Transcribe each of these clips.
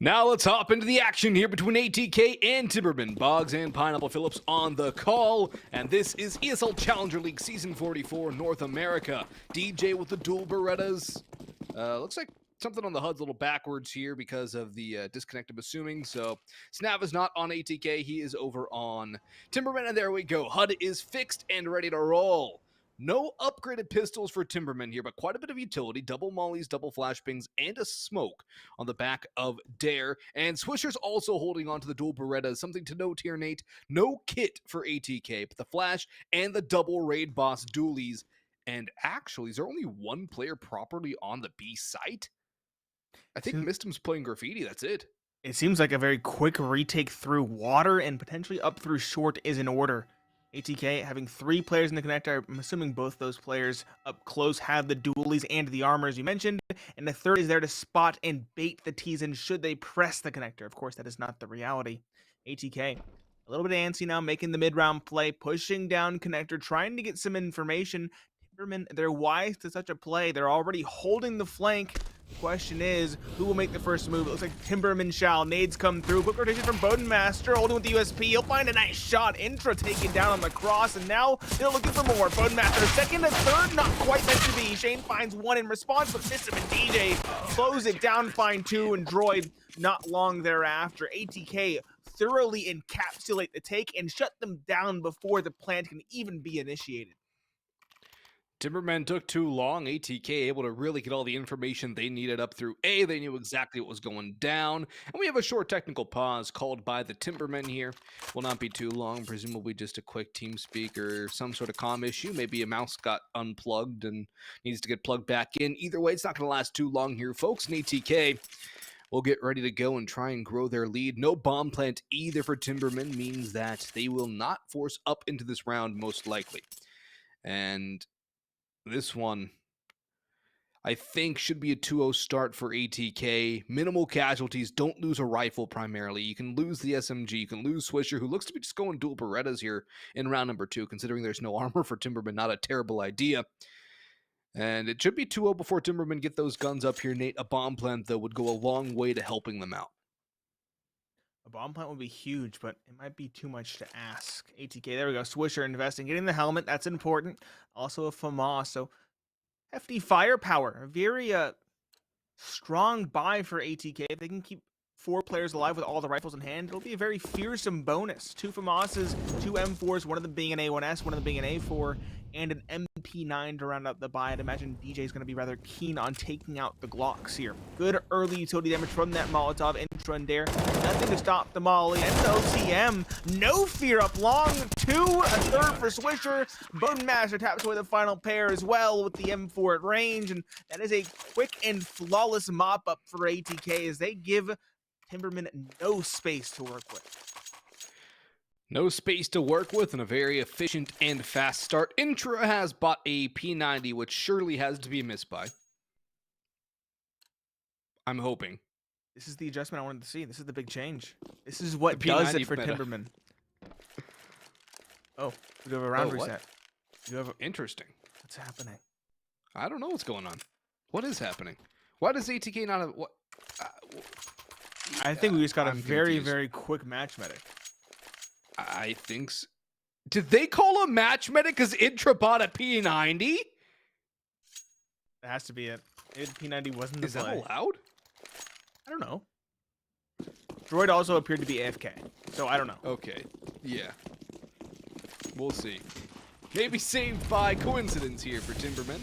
Now let's hop into the action here between ATK and Timbermen. Boggs and Pineapple Phillips on the call, and this is ESL Challenger League Season 44 North America. DJ with the dual Berettas. Looks like something on the HUD's a little backwards here because of the disconnect, I'm assuming. So Snav is not on ATK, he is over on Timbermen, and there we go. HUD is fixed and ready to roll. No upgraded pistols for Timbermen here, but quite a bit of utility. Double mollies, double flashbangs, and a smoke on the back of Dare. And Swisher's also holding on to the dual Berettas. Something to note here, Nate. No kit for ATK, but the flash and the double raid boss dualies. And actually, is there only one player properly on the B site? I think Mistim's playing graffiti, that's it. It seems like a very quick retake through water and potentially up through short is in order. ATK having 3 players in the connector. I'm assuming both those players up close have the dualies and the armor, as you mentioned. And the third is there to spot and bait the T's in should they press the connector. Of course, that is not the reality. ATK, a little bit antsy now, making the mid-round play, pushing down connector, trying to get some information. Timbermen, they're wise to such a play. They're already holding the flank. The question is, who will make the first move? It looks like Timbermen shall. Nades come through. Quick rotation from Bodenmaster, holding with the USP. He'll find a nice shot. Intra taken down on the cross, and now they're looking for more. Bodenmaster, second and third, not quite meant to be. Shane finds one in response, but Mistim and DJ close it down, find 2, and Droid not long thereafter. ATK thoroughly encapsulate the take and shut them down before the plant can even be initiated. Timbermen took too long. ATK able to really get all the information they needed up through A. They knew exactly what was going down. And we have a short technical pause called by the Timbermen here. Will not be too long. Presumably just a quick TeamSpeak or some sort of comm issue. Maybe a mouse got unplugged and needs to get plugged back in. Either way, it's not going to last too long here, folks. And ATK will get ready to go and try and grow their lead. No bomb plant either for Timbermen means that they will not force up into this round most likely. And this one, I think, should be a 2-0 start for ATK. Minimal casualties. Don't lose a rifle primarily. You can lose the SMG. You can lose Swisher, who looks to be just going dual Berettas here in round number 2, considering there's no armor for Timbermen. Not a terrible idea. And it should be 2-0 before Timbermen get those guns up here, Nate. A bomb plant, though, would go a long way to helping them out. A bomb plant would be huge, but it might be too much to ask. ATK, there we go. Swisher investing, getting the helmet. That's important. Also a FAMAS, so hefty firepower. A very strong buy for ATK. If they can keep 4 players alive with all the rifles in hand, it'll be a very fearsome bonus. 2 FAMASes, 2 M4s, one of them being an A1S, one of them being an A4, and an MP9 to round out the buy. I'd imagine DJ is going to be rather keen on taking out the Glocks here. Good early utility damage from that Molotov. Intra and Dare. Nothing to stop the Molly. And an OTM. No fear up long. 2, a third for Swisher. Bodenmaster taps away the final pair as well with the M4 at range. And that is a quick and flawless mop-up for ATK as they give Timbermen no space to work with. No space to work with and a very efficient and fast start. Intra has bought a P90, which surely has to be a misbuy. I'm hoping. This is the adjustment I wanted to see. This is the big change. This is what does it for meta. Timbermen. Oh, we do have a round reset. You have interesting. What's happening? I don't know what's going on. What is happening? Why does ATK not have what? I think we just got a very quick match medic. I think so. Did they call a match medic because Intra bought a P90? That has to be it. P90 wasn't the play. Is that allowed? I don't know. Droid also appeared to be AFK, so I don't know. Okay, yeah. We'll see. Maybe saved by coincidence here for Timbermen.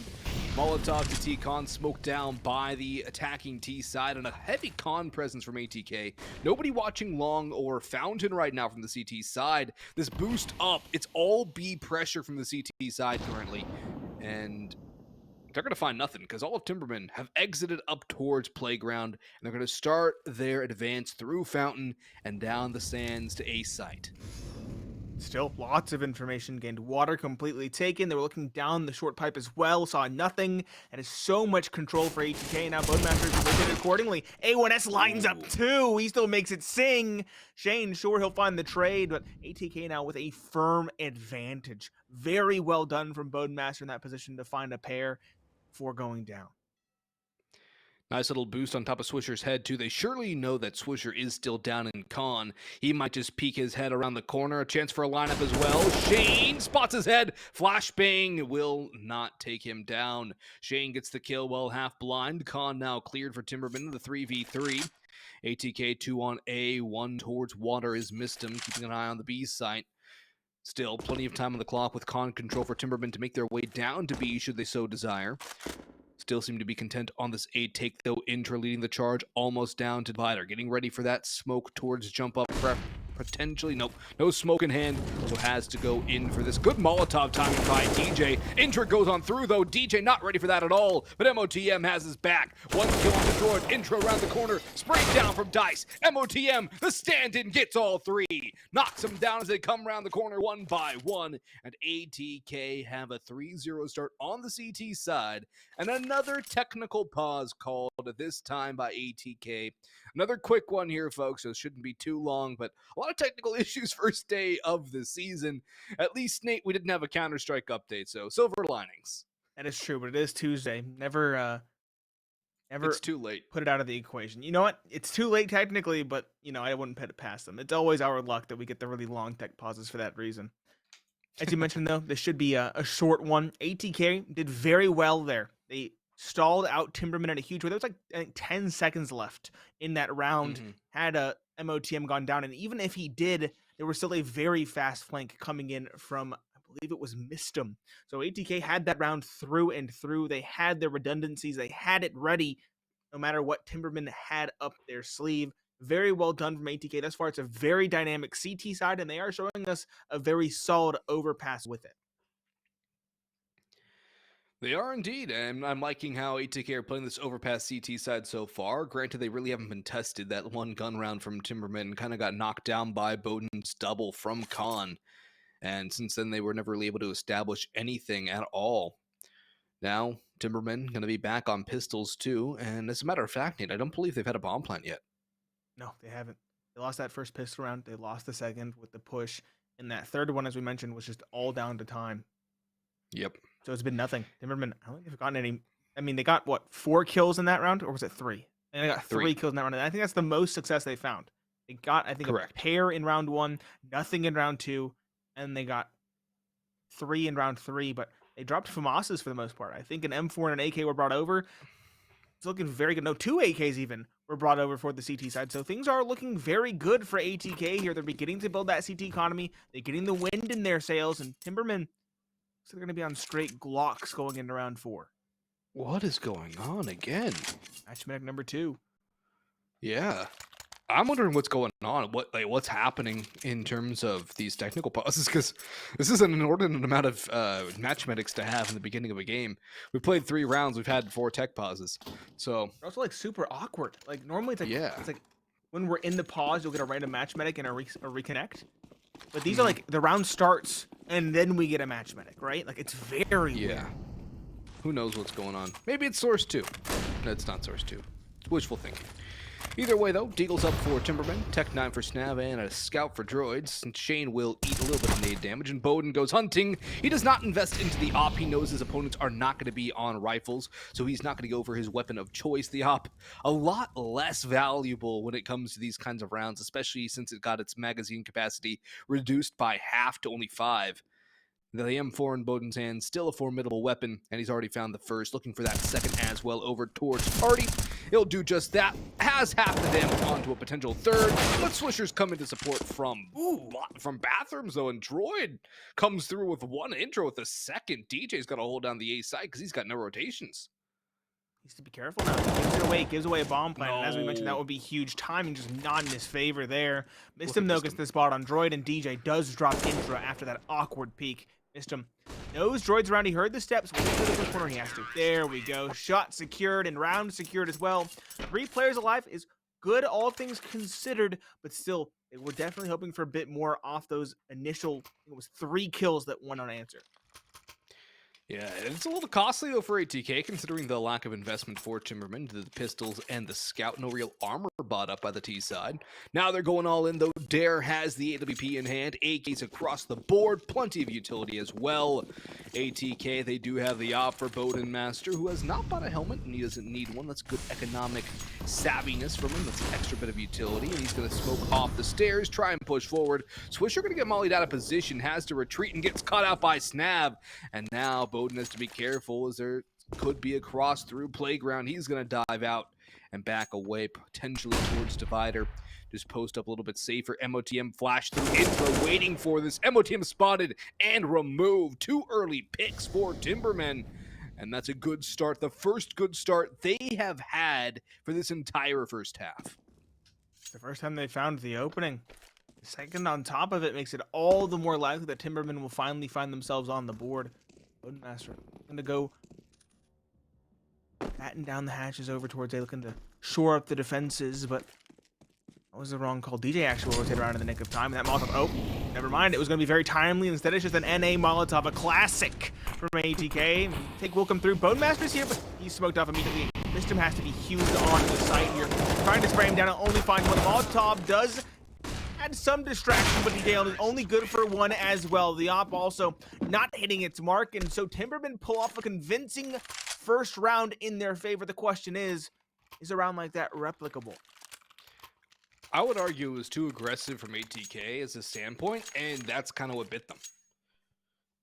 Molotov to T-Con, smoked down by the attacking T side, and a heavy con presence from ATK. Nobody watching long or fountain right now from the CT side. This boost up, it's all B pressure from the CT side currently. And they're going to find nothing because all of Timbermen have exited up towards Playground, and they're going to start their advance through Fountain and down the sands to A site. Still lots of information gained. Water completely taken. They were looking down the short pipe as well. Saw nothing. And is so much control for ATK. Now Bodenmaster is positioned accordingly. A1S lines up too. He still makes it sing. Shane, sure, he'll find the trade. But ATK now with a firm advantage. Very well done from Bodenmaster in that position to find a pair before going down. Nice little boost on top of Swisher's head, too. They surely know that Swisher is still down in con. He might just peek his head around the corner. A chance for a lineup as well. Shane spots his head. Flashbang will not take him down. Shane gets the kill while half blind. Con now cleared for Timberman in the 3v3. ATK 2 on A, 1 towards water is missed him, keeping an eye on the B site. Still, plenty of time on the clock with con control for Timberman to make their way down to B should they so desire. Still seem to be content on this A take, though. Intra leading the charge almost down to Divider. Getting ready for that smoke towards jump up. Potentially, nope, no smoke in hand, so has to go in for this. Good Molotov timing by DJ. Intra goes on through, though. DJ not ready for that at all, but MOTM has his back. One kill on the droid. Intra around the corner, sprayed down from Dice. MOTM, the stand-in, gets all three. Knocks them down as they come around the corner one by one, and ATK have a 3-0 start on the CT side, and another technical pause called, this time by ATK. Another quick one here, folks, so it shouldn't be too long, but a lot of technical issues first day of the season. At least, Nate, we didn't have a Counter-Strike update, so silver linings. That is true, but it is Tuesday. Never It's too late. put it out of the equation. You know what? It's too late technically, but, I wouldn't put it past them. It's always our luck that we get the really long tech pauses for that reason. As you mentioned, though, this should be a short one. ATK did very well there. They stalled out Timberman in a huge way. There was I think 10 seconds left in that round. Had a MOTM gone down, and even if he did, there was still a very fast flank coming in from, I believe it was Mistum. So ATK had that round through and through. They had their redundancies. They had it ready no matter what Timberman had up their sleeve. Very well done from ATK. Thus far, it's a very dynamic CT side, and they are showing us a very solid overpass with it. They are indeed, and I'm liking how ATK are playing this Overpass CT side so far. Granted, they really haven't been tested. That one gun round from Timberman kind of got knocked down by Bowden's double from Khan, and since then they were never really able to establish anything at all. Now, Timberman going to be back on pistols too, and as a matter of fact, Nate, I don't believe they've had a bomb plant yet. No, they haven't. They lost that first pistol round. They lost the second with the push, and that third one, as we mentioned, was just all down to time. Yep. So it's been nothing. Timberman, I don't think they've gotten any. I mean, they got, 4 kills in that round? Or was it 3? And they got 3 kills in that round. And I think that's the most success they found. They got, I think, Correct. a pair in round 1, nothing in round 2, and they got 3 in round 3. But they dropped FAMASas for the most part. I think an M4 and an AK were brought over. It's looking very good. No, 2 AKs even were brought over for the CT side. So things are looking very good for ATK here. They're beginning to build that CT economy. They're getting the wind in their sails. And Timberman, so they're going to be on straight Glocks going into round 4. What is going on again? Match medic number 2. Yeah. I'm wondering what's going on, what's happening in terms of these technical pauses, because this is an inordinate amount of match medics to have in the beginning of a game. We played 3 rounds, we've had 4 tech pauses, so They're also super awkward. Like normally it's like, yeah, it's like when we're in the pause, you'll get a random match medic and a reconnect. But these are like the round starts and then we get a match medic, right? Like it's very weird. Who knows what's going on? Maybe it's Source 2. No, it's not Source 2. It's wishful thinking. Either way, though, Deagle's up for Timberman, Tech 9 for Snav, and a Scout for Droids. And Shane will eat a little bit of nade damage, and Bowden goes hunting. He does not invest into the op. He knows his opponents are not going to be on rifles, so he's not going to go for his weapon of choice, the op. A lot less valuable when it comes to these kinds of rounds, especially since it got its magazine capacity reduced by half to only 5. The M4 in Bowden's hand, still a formidable weapon, and he's already found the first, looking for that second as well over towards Party. He'll do just that, has half the damage onto a potential third, but Swisher's coming to support from bathrooms, though, and Droid comes through with 1 intro with the second. DJ's got to hold down the A side because he's got no rotations. Needs to be careful now. He gives away a bomb plant, and as we mentioned, that would be huge timing, just not in his favor there. Missed him, though, gets the spot on Droid, and DJ does drop intro after that awkward peek. Missed him. Knows Droid's around. He heard the steps. Went to the first corner. He has to. There we go. Shot secured and round secured as well. 3 players alive is good, all things considered, but still, they were definitely hoping for a bit more off those initial, it was 3 kills that went unanswered. Yeah, it's a little costly though for ATK considering the lack of investment for Timberman, the pistols and the scout. No real armor bought up by the T side. Now they're going all in though. Dare has the AWP in hand. AKs across the board, plenty of utility as well. ATK, they do have the op for Bowden Master, who has not bought a helmet and he doesn't need one. That's good economic savviness from him. That's an extra bit of utility, and he's going to smoke off the stairs, try and push forward. Swisher going to get mollied out of position, has to retreat and gets caught out by Snab. And now Bowden has to be careful as there could be a cross through playground. He's going to dive out and back away, potentially towards Divider. Just post up a little bit safer. MOTM flash through intro, waiting for this. MOTM spotted and removed. 2 early picks for Timbermen. And that's a good start. The first good start they have had for this entire first half. The first time they found the opening. The second on top of it makes it all the more likely that Timbermen will finally find themselves on the board. Master going to go batten down the hatches over towards A, looking to shore up the defenses, but that was the wrong call. DJ actually rotated around in the nick of time. And that Molotov, oh, never mind. It was going to be very timely. Instead, it's just an NA Molotov, a classic from ATK. Take will come through. Bonemaster's here, but he's smoked off immediately. Mistim has to be hued on the site here. Trying to spray him down and only find one. Molotov does add some distraction, but DJ is only good for one as well. The op also not hitting its mark, and so Timbermen pull off a convincing first round in their favor. The question is a round like that replicable? I would argue it was too aggressive from ATK as a standpoint, and that's kind of what bit them.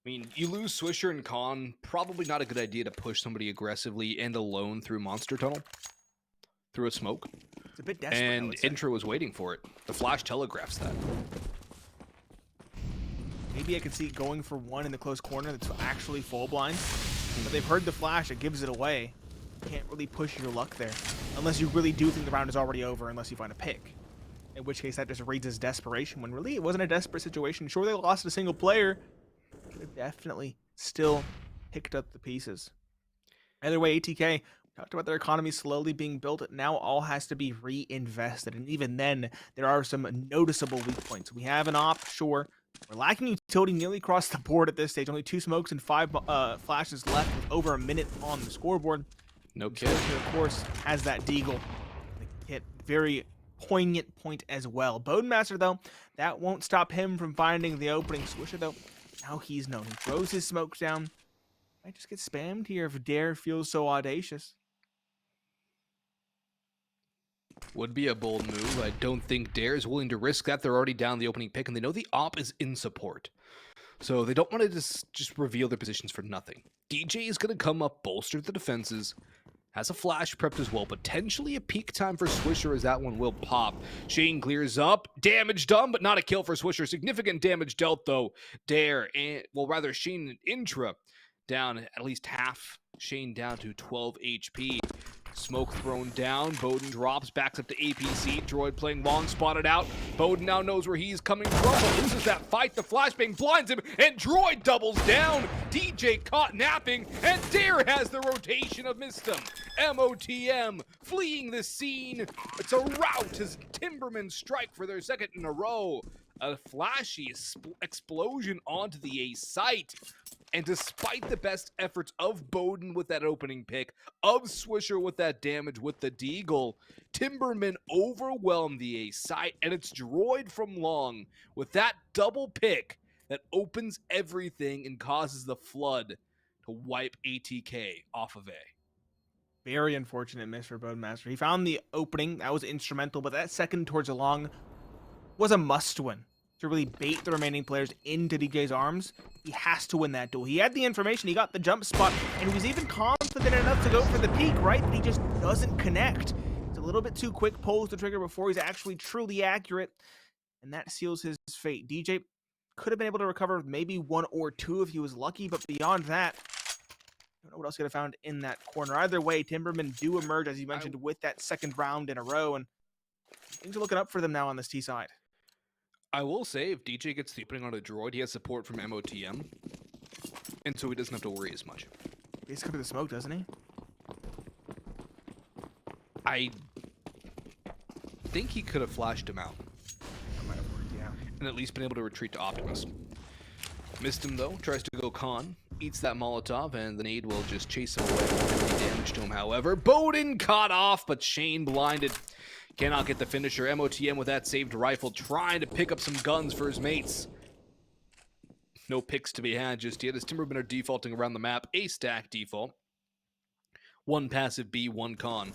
I mean, you lose Swisher and Khan, probably not a good idea to push somebody aggressively and alone through Monster Tunnel, through a smoke. It's a bit desperate, and Intro was waiting for it. The flash telegraphs that. Maybe I can see it going for one in the close corner that's actually full blind, but they've heard the flash, it gives it away. You can't really push your luck there, unless you really do think the round is already over, unless you find a pick. In which case, that just reads as desperation, when really it wasn't a desperate situation. Sure, they lost a single player, but they definitely still picked up the pieces. Either way, ATK, talked about their economy slowly being built. Now all has to be reinvested, and even then, there are some noticeable weak points. We have an op, sure. We're lacking utility nearly across the board at this stage. Only 2 smokes and 5 flashes left with over a minute on the scoreboard. No kid. Of course, has that deagle. Hit very poignant point as well. Bodemaster, though, that won't stop him from finding the opening. Swisher, though, now he's known. He throws his smokes down. Might just get spammed here if Dare feels so audacious. Would be a bold move. I don't think Dare is willing to risk that. They're already down the opening pick, and they know the op is in support. So they don't want to just reveal their positions for nothing. DJ is going to come up, bolster the defenses, has a flash prepped as well. Potentially a peak time for Swisher as that one will pop. Shane clears up. Damage done, but not a kill for Swisher. Significant damage dealt, though. Dare, and well, rather Shane and Intra down at least half. Shane down to 12 HP. Smoke thrown down. Bowden drops, backs up to APC. Droid playing long, spotted out. Bowden now knows where he's coming from, but loses that fight. The flashbang blinds him, and Droid doubles down. DJ caught napping, and Dare has the rotation of Mistim. MOTM fleeing the scene. It's a rout as Timbermen strike for their second in a row. A flashy explosion onto the A site. And despite the best efforts of Bowden with that opening pick, of Swisher with that damage with the deagle, Timbermen overwhelm the A site, and it's Droid from long with that double pick that opens everything and causes the flood to wipe ATK off of A. Very unfortunate miss for Bodemaster. He found the opening, that was instrumental, but that second towards a long was a must win. To really bait the remaining players into DJ's arms, he has to win that duel. He had the information, he got the jump spot, and he was even confident enough to go for the peak, right? But he just doesn't connect. It's a little bit too quick, pulls the trigger before he's actually truly accurate, and that seals his fate. DJ could have been able to recover maybe 1 or 2 if he was lucky, but beyond that, I don't know what else he could have found in that corner. Either way, Timbermen do emerge, as you mentioned, with that second round in a row, and things are looking up for them now on this T side. I will say, if DJ gets the opening on a Droid, he has support from MOTM, and so he doesn't have to worry as much. He's coming to the smoke, doesn't he? I think he could have flashed him out. That might have worked, yeah. And at least been able to retreat to Optimus. Missed him, though. Tries to go Khan. Eats that Molotov, and the nade will just chase him away. Won't do any damage to him, however. Bowden caught off, but Shane blinded. Cannot get the finisher. MOTM with that saved rifle, trying to pick up some guns for his mates. No picks to be had just yet, as Timbermen are defaulting around the map. A stack default. One passive B, one con.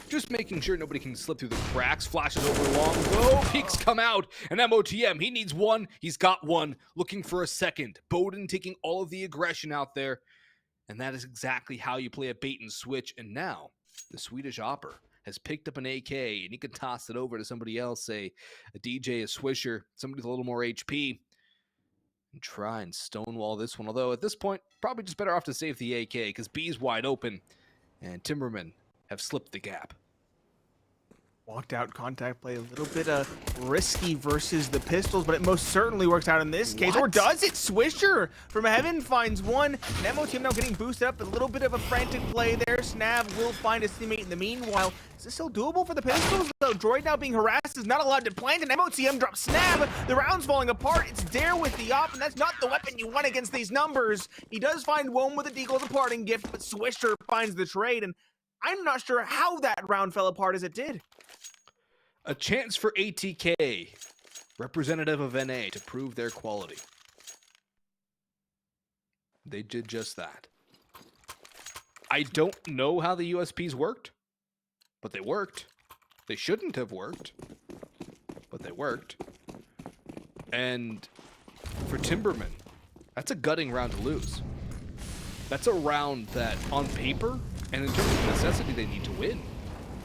Just making sure nobody can slip through the cracks. Flashes over long. Whoa, peeks come out. And MOTM, he needs one. He's got one. Looking for a second. Bowden taking all of the aggression out there. And that is exactly how you play a bait and switch. And now, the Swedish Opper has picked up an AK, and he can toss it over to somebody else, say a DJ, a Swisher, somebody with a little more HP, and try and stonewall this one. Although at this point, probably just better off to save the AK, because B's wide open, and Timbermen have slipped the gap. Walked out contact play, a little bit risky versus the pistols, but it most certainly works out in this case. Or does it? Swisher from heaven finds one. And MOTM now getting boosted up. A little bit of a frantic play there. Snav will find his teammate in the meanwhile. Is this still doable for the pistols? Though Droid now being harassed is not allowed to plant, and MOTM drops Snav. The round's falling apart. It's Dare with the op, and that's not the weapon you want against these numbers. He does find Wome with a deagle as a parting gift, but Swisher finds the trade, and I'm not sure how that round fell apart as it did. A chance for ATK, representative of NA, to prove their quality. They did just that. I don't know how the USPs worked, but they worked. They shouldn't have worked, but they worked. And for Timbermen, that's a gutting round to lose. That's a round that, on paper, and in terms of necessity, they need to win.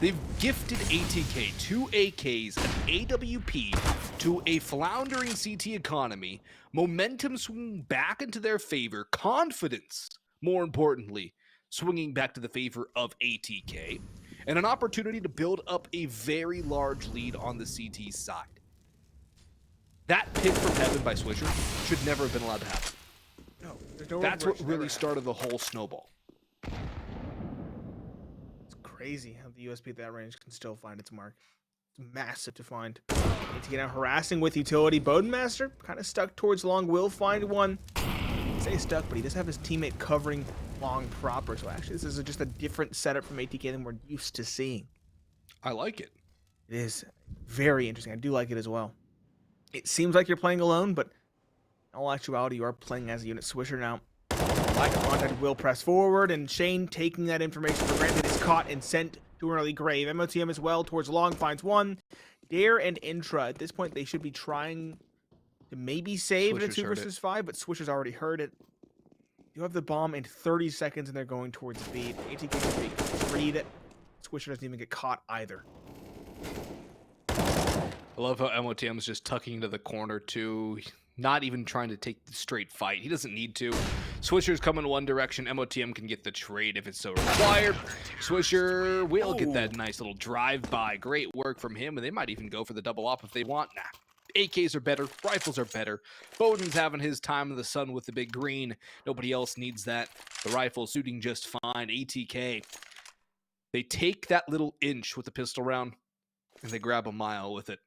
They've gifted ATK 2 AKs, an AWP, to a floundering CT economy, momentum swinging back into their favor, confidence, more importantly, swinging back to the favor of ATK, and an opportunity to build up a very large lead on the CT side. That pick from heaven by Swisher should never have been allowed to happen. No, that's what really started the whole snowball. Crazy how the USP at that range can still find its mark. It's massive to find. ATK now harassing with utility. Bodenmaster kind of stuck towards long, will find one. Say stuck, but he does have his teammate covering long proper. So actually, this is just a different setup from ATK than we're used to seeing. I like it. It is very interesting. I do like it as well. It seems like you're playing alone, but in all actuality, you are playing as a unit. Swisher now. Lack of contact will press forward, and Shane, taking that information for granted, is caught and sent to an early grave. MOTM as well towards long finds one. Dare and Intra, at this point, they should be trying to maybe save it at 2 versus 5, but Swisher's already heard it. You have the bomb in 30 seconds, and they're going towards B. ATK should be freed. Swisher doesn't even get caught either. I love how MOTM is just tucking into the corner, too. Not even trying to take the straight fight. He doesn't need to. Swisher's coming one direction. MOTM can get the trade if it's so required. Swisher will get that nice little drive-by. Great work from him, and they might even go for the double op if they want. Nah. AKs are better. Rifles are better. Bowden's having his time in the sun with the big green. Nobody else needs that. The rifle suiting just fine. ATK. They take that little inch with the pistol round, and they grab a mile with it.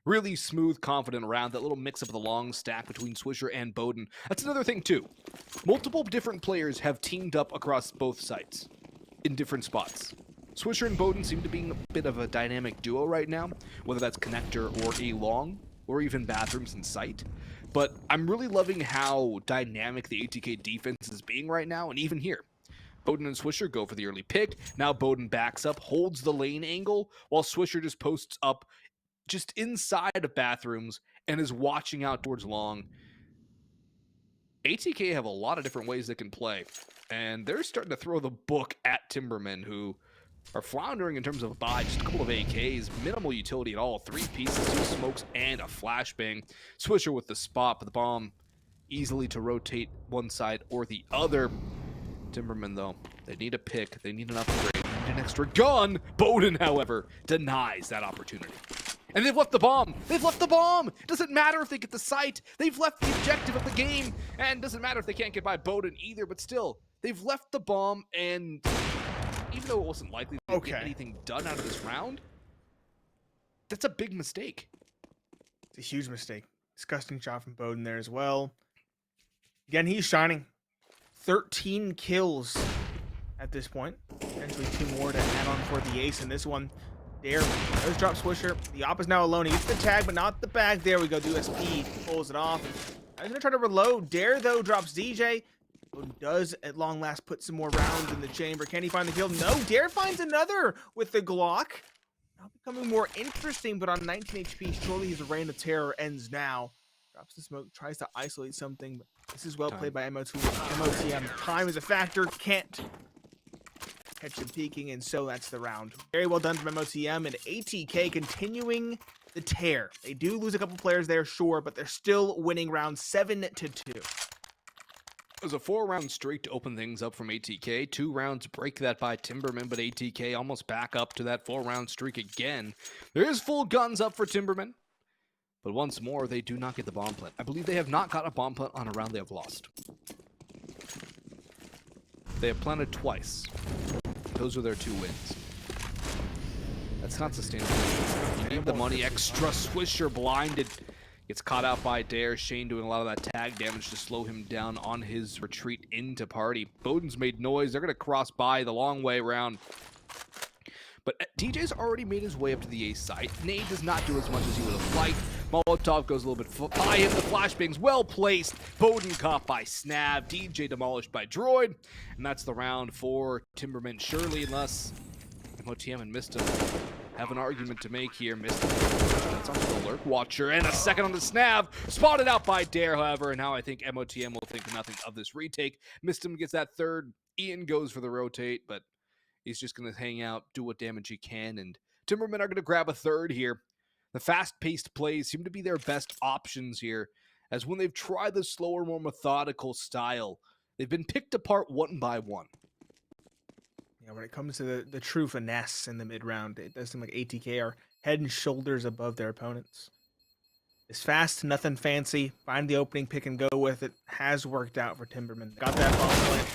Really smooth, confident round. That little mix-up of the long stack between Swisher and Bowden. That's another thing, too. Multiple different players have teamed up across both sites in different spots. Swisher and Bowden seem to be a bit of a dynamic duo right now, whether that's connector or a long, or even bathrooms in sight. But I'm really loving how dynamic the ATK defense is being right now, and even here. Bowden and Swisher go for the early pick. Now Bowden backs up, holds the lane angle, while Swisher just posts up just inside of bathrooms and is watching out towards long. ATK have a lot of different ways they can play, and they're starting to throw the book at Timbermen, who are floundering in terms of buy. Just a couple of AKs, minimal utility at all. 3 pieces, 2 smokes, and a flashbang. Swisher with the spot, but the bomb easily to rotate one side or the other. Timbermen, though, they need a pick. They need an upgrade. They need an extra gun. Bowden, however, denies that opportunity. And they've left the bomb. They've left the bomb. It doesn't matter if they get the site. They've left the objective of the game. And it doesn't matter if they can't get by Bowden either. But still, they've left the bomb. And even though it wasn't likely to get anything done out of this round, that's a big mistake. It's a huge mistake. Disgusting shot from Bowden there as well. Again, he's shining. 13 kills at this point. Potentially 2 more to add on for the ace in this one. Dare does drop Swisher. The op is now alone. He gets the tag, but not the bag. There we go. The USP pulls it off. I was going to try to reload. Dare, though, drops DJ. Odin does, at long last, put some more rounds in the chamber. Can he find the kill? No. Dare finds another with the Glock. Now becoming more interesting, but on 19 HP, surely his reign of terror ends now. Drops the smoke, tries to isolate something, but this is well played by MOTM. Time is a factor. Can't catch him peeking, and so that's the round. Very well done from MOTM, and ATK continuing the tear. They do lose a couple players there, sure, but they're still winning round 7-2. It was a 4-round streak to open things up from ATK. 2 rounds break that by Timbermen, but ATK almost back up to that 4-round streak again. There is full guns up for Timbermen, but once more, they do not get the bomb plant. I believe they have not got a bomb plant on a round they have lost. They have planted twice. Those are their 2 wins. That's not sustainable. They need the money. Extra Swisher blinded. Gets caught out by Dare. Shane doing a lot of that tag damage to slow him down on his retreat into party. Bowden's made noise. They're going to cross by the long way around. But DJ's already made his way up to the ace site. Nade does not do as much as he would have liked. Molotov goes a little bit by him. The flashbangs well placed. Bowden caught by Snab. DJ demolished by Droid. And that's the round for Timbermen. Surely, unless MOTM and Mista have an argument to make here. Mista that's onto the Lurk Watcher. And a second on the Snab. Spotted out by Dare, however. And now I think MOTM will think nothing of this retake. Mistim gets that third. Ian goes for the rotate, but he's just going to hang out, do what damage he can. And Timbermen are going to grab a third here. The fast-paced plays seem to be their best options here, as when they've tried the slower, more methodical style, they've been picked apart one by one. Yeah, when it comes to the true finesse in the mid-round, it does seem like ATK are head and shoulders above their opponents. It's fast, nothing fancy. Find the opening, pick and go with it. Has worked out for Timbermen. Got that bomb plant.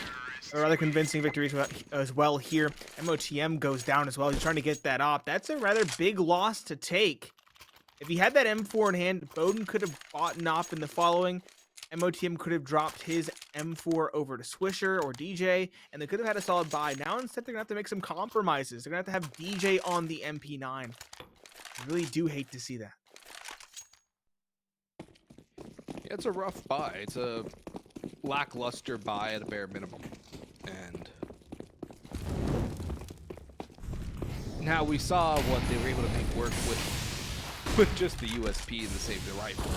A rather convincing victory as well here. MOTM goes down as well. He's trying to get that op. That's a rather big loss to take. If he had that M4 in hand, Bowden could have bought an op in the following. MOTM could have dropped his M4 over to Swisher or DJ, and they could have had a solid buy. Now instead, they're going to have to make some compromises. They're going to have DJ on the MP9. I really do hate to see that. Yeah, it's a rough buy. It's a lackluster buy at a bare minimum. And now we saw what they were able to make work with just the USP and the save the rifle.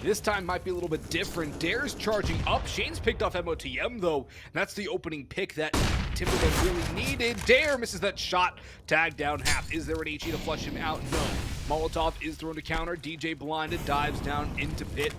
This time might be a little bit different. Dare's charging up. Shane's picked off MOTM though. And that's the opening pick that Timbermen really needed. Dare misses that shot. Tag down half. Is there an HE to flush him out? No. Molotov is thrown to counter. DJ blinded, dives down into pit.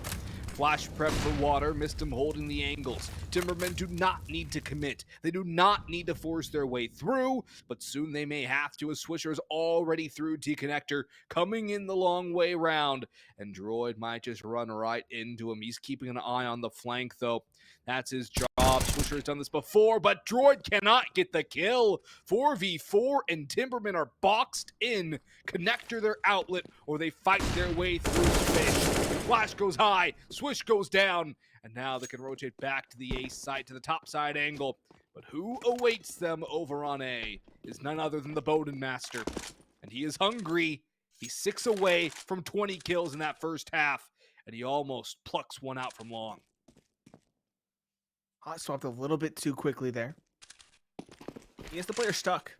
Flash prep for water, missed him holding the angles. Timbermen do not need to commit. They do not need to force their way through, but soon they may have to, as Swisher's already through T-Connector, coming in the long way round, and Droid might just run right into him. He's keeping an eye on the flank, though. That's his job. Swisher has done this before, but Droid cannot get the kill. 4v4, and Timbermen are boxed in. Connector their outlet, or they fight their way through space. Flash goes high, Swish goes down, and now they can rotate back to the ace side, to the top side angle. But who awaits them over on A is none other than the Bowden Master. And he is hungry. He's 6 away from 20 kills in that first half, and he almost plucks one out from long. Hot swapped a little bit too quickly there. He has the player stuck.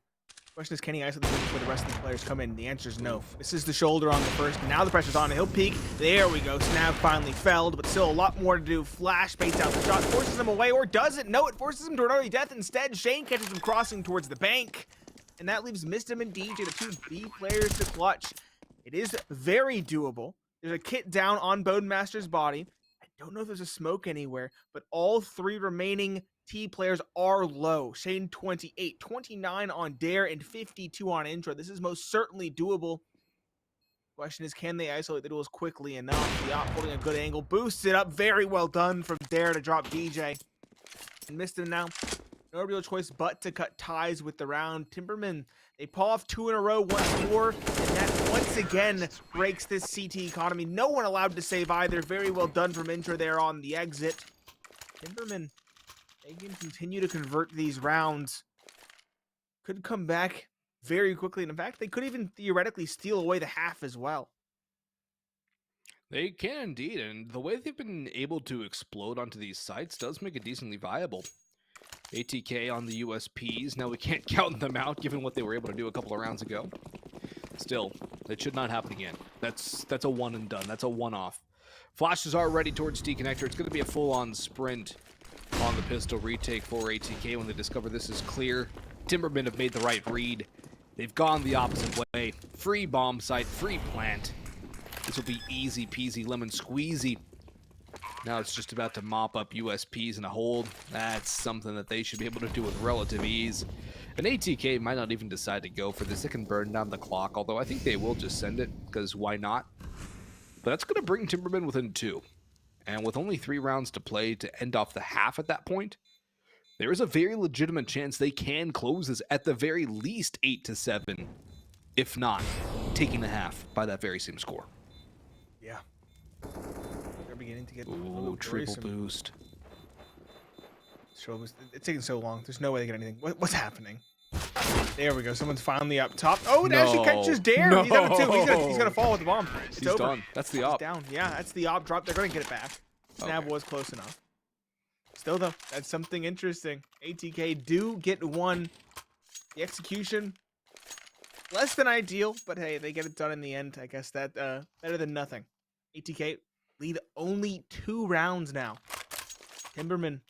Question is, can he isolate the before the rest of the players come in? The answer is no. This is the shoulder on the first. Now the pressure's on. He'll peek. There we go. Snap finally felled, but still a lot more to do. Flash baits out the shot, forces him away, or doesn't. No, it forces him to an early death instead. Shane catches him crossing towards the bank, and that leaves Mistim and DJ, the 2 B players, to clutch. It is very doable. There's a kit down on Bowden Master's body. I don't know if there's a smoke anywhere, but all 3 remaining T players are low. Shane 28, 29 on Dare, and 52 on Intro. This is most certainly doable. Question is, can they isolate the duels quickly enough? The op holding a good angle, boosts it up. Very well done from Dare to drop DJ. And missed him now. No real choice but to cut ties with the round. Timbermen, they pull off 2 in a row once more, and that once again breaks this CT economy. No one allowed to save either. Very well done from Intro there on the exit. Timbermen, they can continue to convert these rounds. Could come back very quickly. And in fact, they could even theoretically steal away the half as well. They can indeed, and the way they've been able to explode onto these sites does make it decently viable. ATK on the USPs, now we can't count them out given what they were able to do a couple of rounds ago. Still, it should not happen again. That's a one and done. That's a one-off. Flashes are ready towards D-Connector. It's going to be a full-on sprint on the pistol retake for ATK when they discover this is clear. Timbermen have made the right read. They've gone the opposite way. Free bomb site, free plant. This will be easy peasy lemon squeezy. Now it's just about to mop up USPs in a hold. That's something that they should be able to do with relative ease. An ATK might not even decide to go for this. It can burn down the clock, although I think they will just send it, because why not? But that's going to bring Timbermen within 2. And with only 3 rounds to play to end off the half at that point, there is a very legitimate chance they can close this at the very least 8-7, if not taking the half by that very same score. Yeah. They're beginning to get Ooh, triple boost. It's taking so long. There's no way they get anything. What's happening? There we go. Someone's finally up top. Oh, it actually catches Dare. No. He's up at 2. He's gonna fall with the bomb. It's over. Done. That's the op. He's down. Yeah, that's the op drop. They're gonna get it back. Snap was close enough. Still though, that's something interesting. ATK do get one. The execution less than ideal, but hey, they get it done in the end. I guess that better than nothing. ATK lead only 2 rounds now. Timbermen,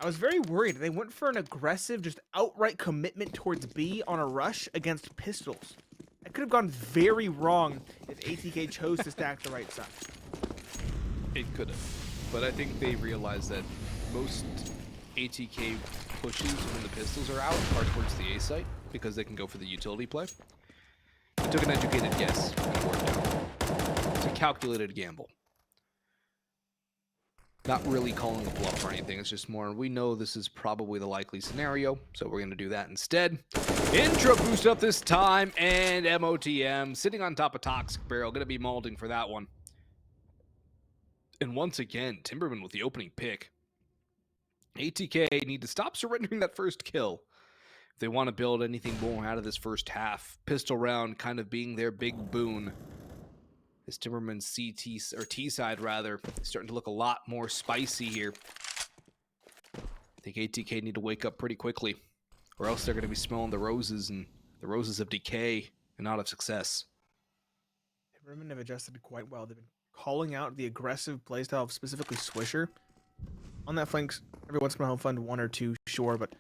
I was very worried. They went for an aggressive, just outright commitment towards B on a rush against pistols. That could have gone very wrong if ATK chose to stack the right side. It could have. But I think they realized that most ATK pushes when the pistols are out are towards the A site because they can go for the utility play. They took an educated guess and it worked out. It's a calculated gamble. Not really calling a bluff or anything. It's just more, we know this is probably the likely scenario, so we're going to do that instead. Intro boost up this time, and MOTM sitting on top of Toxic Barrel. Going to be molding for that one. And once again, Timbermen with the opening pick. ATK need to stop surrendering that first kill if they want to build anything more out of this first half. Pistol round kind of being their big boon. This Timberman CT or T side rather starting to look a lot more spicy here. I think ATK need to wake up pretty quickly, or else they're going to be smelling the roses and the roses of decay and not of success. Timbermen have adjusted quite well. They've been calling out the aggressive playstyle of specifically Swisher on that flank. Every once in a while, fund 1 or 2, sure, but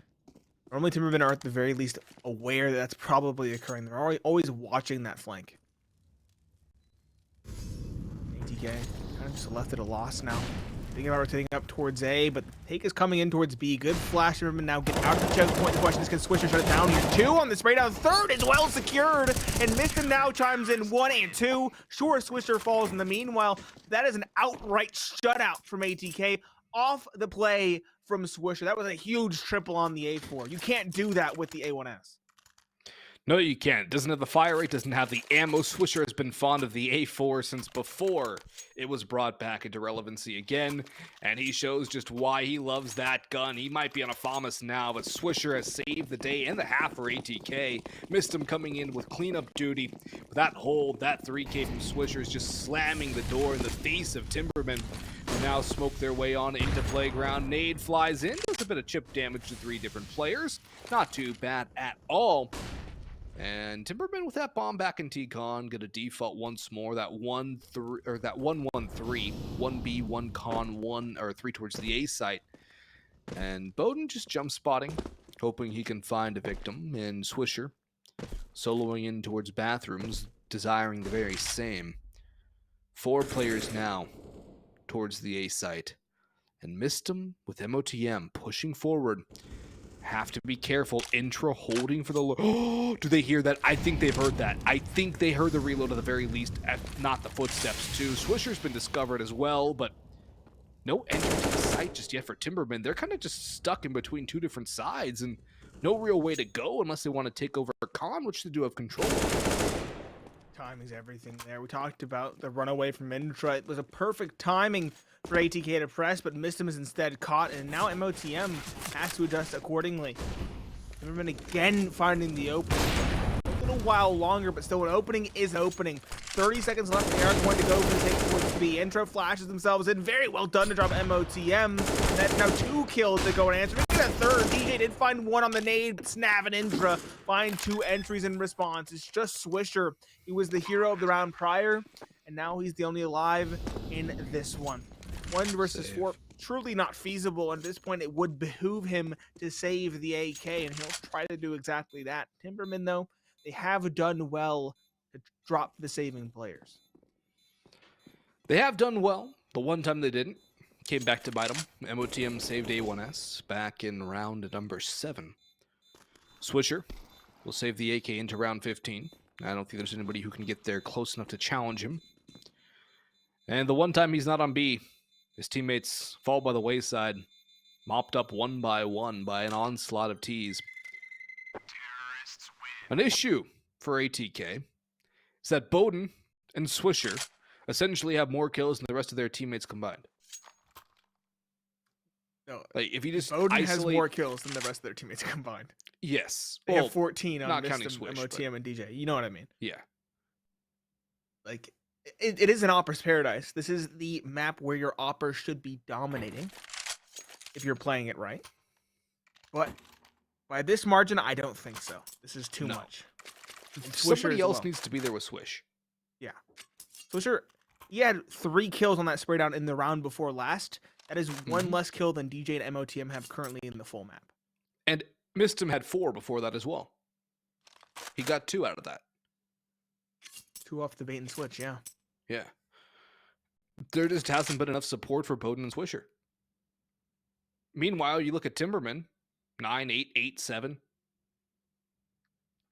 normally Timbermen are at the very least aware that that's probably occurring. They're always watching that flank. ATK kind of just left it a loss now. Thinking about rotating up towards A, but take is coming in towards B. Good flash. Timbermen now get out of the checkpoint. The question is, can Swisher shut it down here? 2 on the spray down. 3rd is well secured, and Mr. now chimes in 1 and 2. Sure, Swisher falls in the meanwhile. That is an outright shutout from ATK. Off the play from Swisher. That was a huge triple on the A4. You can't do that with the A1S. No, you can't. Doesn't have the fire rate, doesn't have the ammo. Swisher has been fond of the A4 since before it was brought back into relevancy again, and he shows just why he loves that gun. He might be on a FAMAS now, but Swisher has saved the day and the half for ATK. Missed him coming in with cleanup duty. But that hold, that 3K from Swisher is just slamming the door in the face of Timbermen, who now smoke their way on into playground. Nade flies in, does a bit of chip damage to 3 different players. Not too bad at all. And Timbermen with that bomb back in T-Con, gonna default once more. That 1-3 or that 1-1-3, 1B, 1 con, 1 or 3 towards the A site. And Bowden just jump spotting, hoping he can find a victim. And Swisher soloing in towards bathrooms, desiring the very same. 4 players now towards the A site. And missed him with MOTM pushing forward. Have to be careful. Intra holding for the oh, do they hear that? I think they've heard that. I think they heard the reload at the very least, if not the footsteps too. Swisher's been discovered as well, but no entry to the site just yet for Timbermen. They're kind of just stuck in between 2 different sides and no real way to go unless they want to take over Con, which they do have control over. Timing's everything there. We talked about the runaway from Intra. It was a perfect timing for ATK to press, but Mistim is instead caught, and now MOTM has to adjust accordingly. Timbermen again finding the opening. A little while longer, but still an opening is opening. 30 seconds left. They are going to go for the take towards B. Intro flashes themselves in. Very well done to drop MOTM. That's now 2 kills to go and answer. Maybe that third. DJ did find 1 on the nade, but Snav and Intra find 2 entries in response. It's just Swisher. He was the hero of the round prior, and now he's the only alive in this one. 1 versus 4. Truly not feasible. At this point, it would behoove him to save the AK, and he'll try to do exactly that. Timbermen, though, they have done well to drop the saving players. They have done well. The one time they didn't, came back to bite them. MOTM saved A1S back in round number 7. Swisher will save the AK into round 15. I don't think there's anybody who can get there close enough to challenge him. And the one time he's not on B, his teammates fall by the wayside, mopped up one by one by an onslaught of Ts. An issue for ATK is that Bowden and Swisher essentially have more kills than the rest of their teammates combined. No, like if you just Bowden has more kills than the rest of their teammates combined. Yes, They have 14 on not counting Mistim, Swish, MOTM, and DJ. You know what I mean? Yeah. Like, it is an Opper's paradise. This is the map where your Opper should be dominating if you're playing it right. But by this margin, I don't think so. This is too much. And Somebody else needs to be there with Swish. Yeah. Swisher, he had 3 kills on that spray down in the round before last. That is 1 less kill than DJ and MOTM have currently in the full map. And Mistim had 4 before that as well. He got 2 out of that. 2 off the bait and switch, yeah. Yeah. There just hasn't been enough support for Bowden and Swisher. Meanwhile, you look at Timbermen, 9, 8, 8, 7.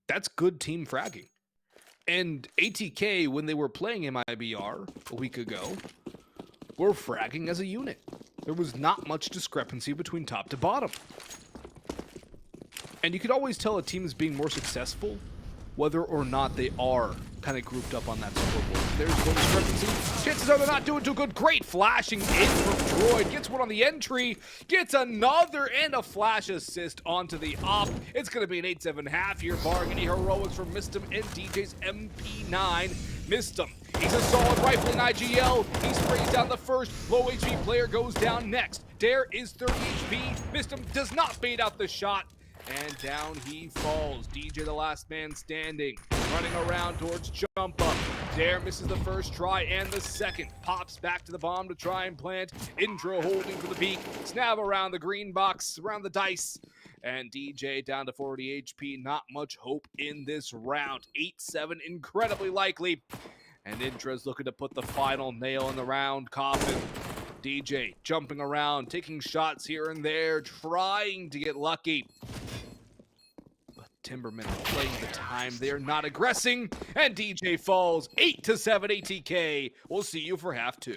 That's good team fragging. And ATK, when they were playing MIBR a week ago, were fragging as a unit. There was not much discrepancy between top to bottom. And you could always tell a team is being more successful whether or not they are kind of grouped up on that scoreboard. There's one discrepancy. Chances are they're not doing too good. Great flashing in from Droid. Gets one on the entry. Gets another and a flash assist onto the op. It's going to be an 8-7 half here, barring any heroics from Mistim and DJ's MP9. Mistim, he's a solid rifle in IGL. He sprays down the first. Low HP player goes down next. Dare is 30 HP. Mistim does not bait out the shot. And down he falls. DJ, the last man standing, running around towards jump up. Dare misses the first try and the second. Pops back to the bomb to try and plant. Intro holding for the peak. Snav around the green box, around the dice. And DJ down to 40 HP. Not much hope in this round. 8-7, incredibly likely. And Intra's looking to put the final nail in the round coffin. DJ jumping around, taking shots here and there, trying to get lucky. Timbermen playing the time. They're not aggressing, and DJ falls 8-7 ATK. We'll see you for half 2.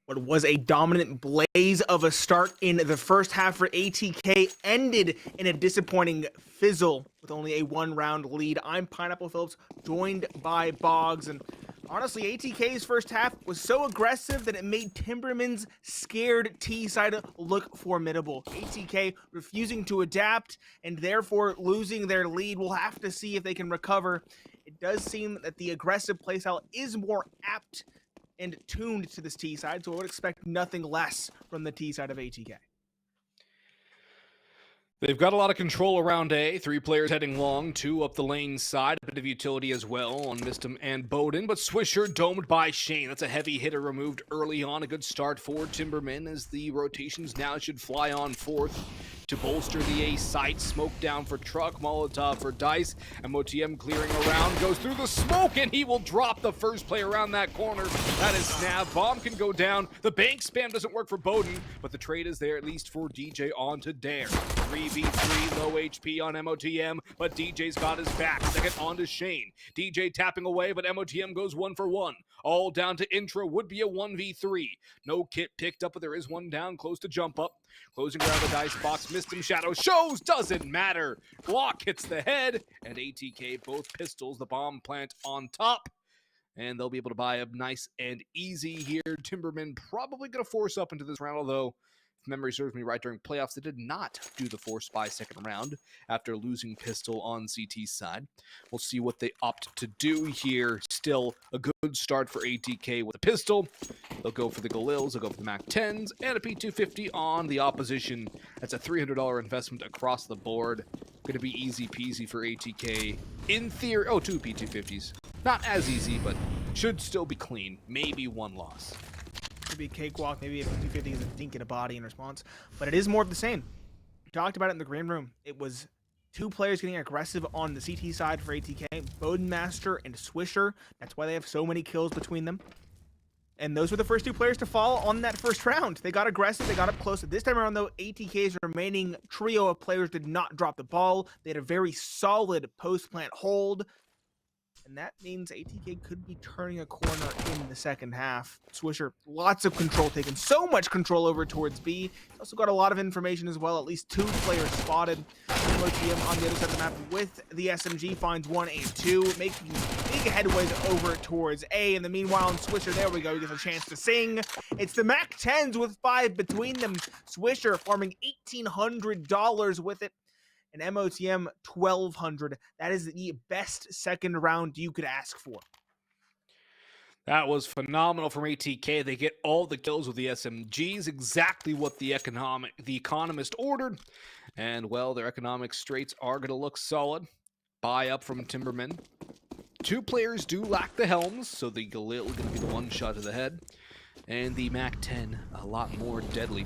What was a dominant blaze of a start in the first half for ATK ended in a disappointing fizzle with only a 1-round lead. I'm Pineapple Phillips, joined by Boggs, and honestly, ATK's first half was so aggressive that it made Timbermen's scared T side look formidable. ATK refusing to adapt and therefore losing their lead. We'll have to see if they can recover. It does seem that the aggressive playstyle is more apt and tuned to this T side, so I would expect nothing less from the T side of ATK. They've got a lot of control around A. 3 players heading long, 2 up the lane side. A bit of utility as well on Mistum and Bowden, but Swisher domed by Shane. That's a heavy hitter removed early on. A good start for Timbermen as the rotations now should fly on fourth to bolster the A site. Smoke down for Truck, Molotov for Dice. MOTM clearing around, goes through the smoke, and he will drop the first player around that corner. That is Snav. Bomb can go down. The bank spam doesn't work for Bowden, but the trade is there at least for DJ onto Dare. 3v3, low HP on MOTM, but DJ's got his back. Second on to Shane. DJ tapping away, but MOTM goes 1 for 1. All down to Intra, would be a 1v3. No kit picked up, but there is one down, close to jump up. Closing around the dice box, missed him, Shadow shows, doesn't matter. Block hits the head, and ATK both pistols, the bomb plant on top. And they'll be able to buy up nice and easy here. Timbermen probably going to force up into this round, although if memory serves me right, during playoffs, they did not do the force buy second round after losing pistol on CT's side. We'll see what they opt to do here. Still a good start for ATK with a pistol. They'll go for the Galils, they'll go for the MAC-10s, and a P250 on the opposition. That's a $300 investment across the board. Going to be easy peasy for ATK. In theory, 2 P250s. Not as easy, but should still be clean. Maybe 1 loss. Could be a cakewalk, maybe a 50-50 is a dink in a body in response, but it is more of the same. We talked about it in the green room. It was 2 players getting aggressive on the CT side for ATK, Bodenmaster and Swisher. That's why they have so many kills between them. And those were the first 2 players to fall on that first round. They got aggressive, they got up close. This time around, though, ATK's remaining trio of players did not drop the ball. They had a very solid post-plant hold. And that means ATK could be turning a corner in the second half. Swisher, lots of control taken. So much control over towards B. Also got a lot of information as well. At least 2 players spotted. MOTM on the other side of the map with the SMG finds 1 and 2, making big headways over towards A. In the meanwhile, Swisher, there we go, he gets a chance to sing. It's the MAC-10s with 5 between them. Swisher farming $1,800 with it. And MOTM 1,200. That is the best second round you could ask for. That was phenomenal from ATK. They get all the kills with the SMGs, exactly what the economist ordered. And, well, their economic straights are going to look solid. Buy up from Timbermen. 2 players do lack the helms, so the Galil going to be the 1 shot to the head. And the MAC-10, a lot more deadly.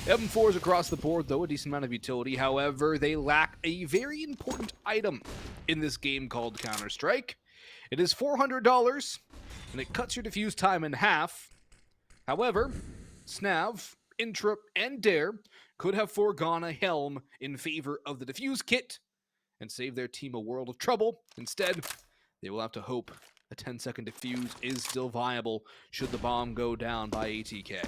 M4s across the board, though, a decent amount of utility. However, they lack a very important item in this game called Counter-Strike. It is $400, and it cuts your defuse time in half. However, Snav, Intra, and Dare could have foregone a helm in favor of the defuse kit and save their team a world of trouble. Instead, they will have to hope a 10-second defuse is still viable should the bomb go down by ATK.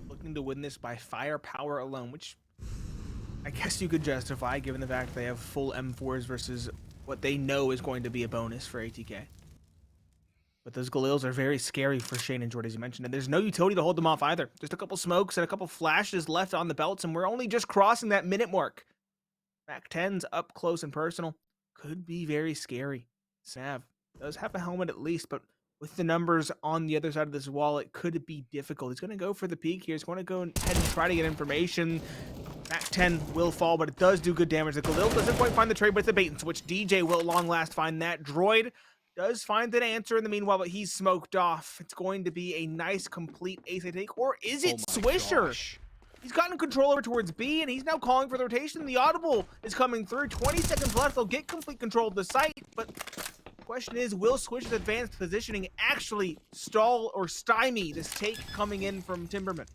Looking to win this by firepower alone, which I guess you could justify given the fact they have full M4s versus what they know is going to be a bonus for ATK. But those Galils are very scary for Shane and Jordan, as you mentioned, and there's no utility to hold them off either. Just a couple smokes and a couple flashes left on the belts, and we're only just crossing that minute mark. MAC-10s up close and personal could be very scary. Snav does have a helmet at least, but with the numbers on the other side of this wall, it could be difficult. He's going to go for the peak here. He's going to go ahead and try to get information. MAC-10 will fall, but it does do good damage. The Galil doesn't quite find the trade, but it's a bait and switch. DJ will at long last find that. Droid does find an answer in the meanwhile, but he's smoked off. It's going to be a nice, complete ace I take, or is it Swisher? Gosh. He's gotten control over towards B, and he's now calling for the rotation. The audible is coming through. 20 seconds left. They'll get complete control of the site, but the question is, will Swish's advanced positioning actually stall or stymie this take coming in from Timbermen?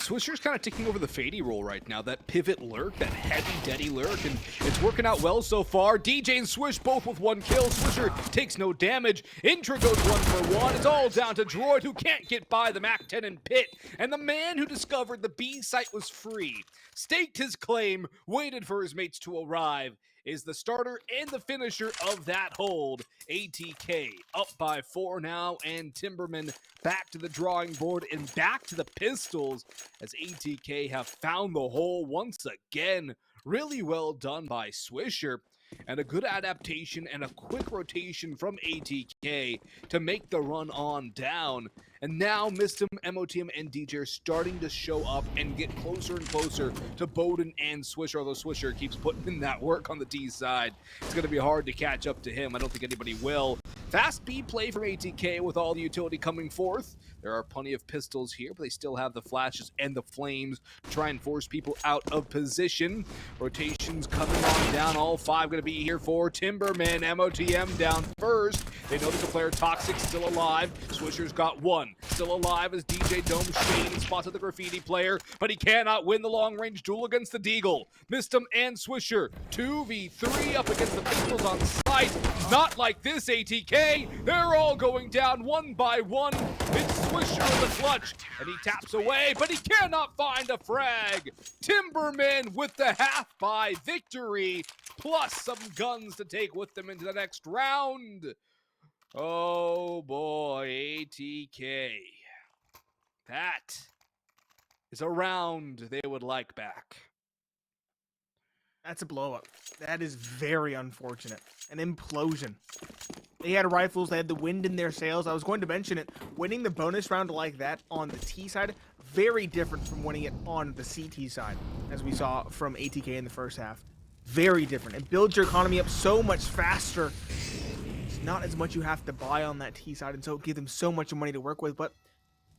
Swisher's kind of taking over the Fady role right now. That pivot lurk, that heavy, deady lurk, and it's working out well so far. DJ and Swish both with 1 kill. Swisher takes no damage. Intra goes 1 for 1. It's all down to Droid, who can't get by the MAC-10 and Pit. And the man who discovered the B site was free, staked his claim, waited for his mates to arrive, is the starter and the finisher of that hold. ATK up by 4 now, and Timbermen back to the drawing board and back to the pistols as ATK have found the hole once again. Really well done by Swisher, and a good adaptation and a quick rotation from ATK to make the run on down. And now Mistim, MOTM, and DJ are starting to show up and get closer and closer to Bowden and Swisher, although Swisher keeps putting in that work on the D side. It's going to be hard to catch up to him. I don't think anybody will. Fast B play from ATK with all the utility coming forth. There are plenty of pistols here, but they still have the flashes and the flames to try and force people out of position. Rotations coming on down. All 5 going to be here for Timbermen. MOTM down first. They know there's a player Toxic still alive. Swisher's got 1. Still alive as DJ Dome Shane spots the graffiti player, but he cannot win the long-range duel against the Deagle. Mistim and Swisher 2v3 up against the pistols on site. Not like this, ATK. They're all going down 1 by 1. It's Swisher in the clutch, and he taps away, but he cannot find a frag. Timbermen with the half-by victory, plus some guns to take with them into the next round. Oh boy, ATK. That is a round they would like back. That's a blow up. That is very unfortunate. An implosion. They had rifles, they had the wind in their sails. I was going to mention it. Winning the bonus round like that on the T side, very different from winning it on the CT side, as we saw from ATK in the first half. Very different. It builds your economy up so much faster. It's not as much you have to buy on that T side, and so give them so much money to work with, but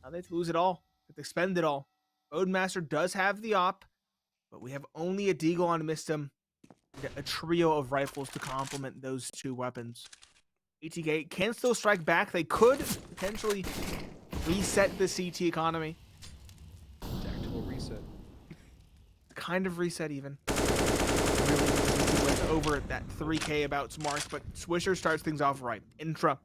now they lose it all. They spend it all. Roadmaster does have the op, but we have only a Deagle on Mistim, a trio of rifles to complement those 2 weapons. ATK can still strike back. They could potentially reset the CT economy. Tactical reset. Kind of reset even. Really went over that 3K abouts mark, but Swisher starts things off right. Intra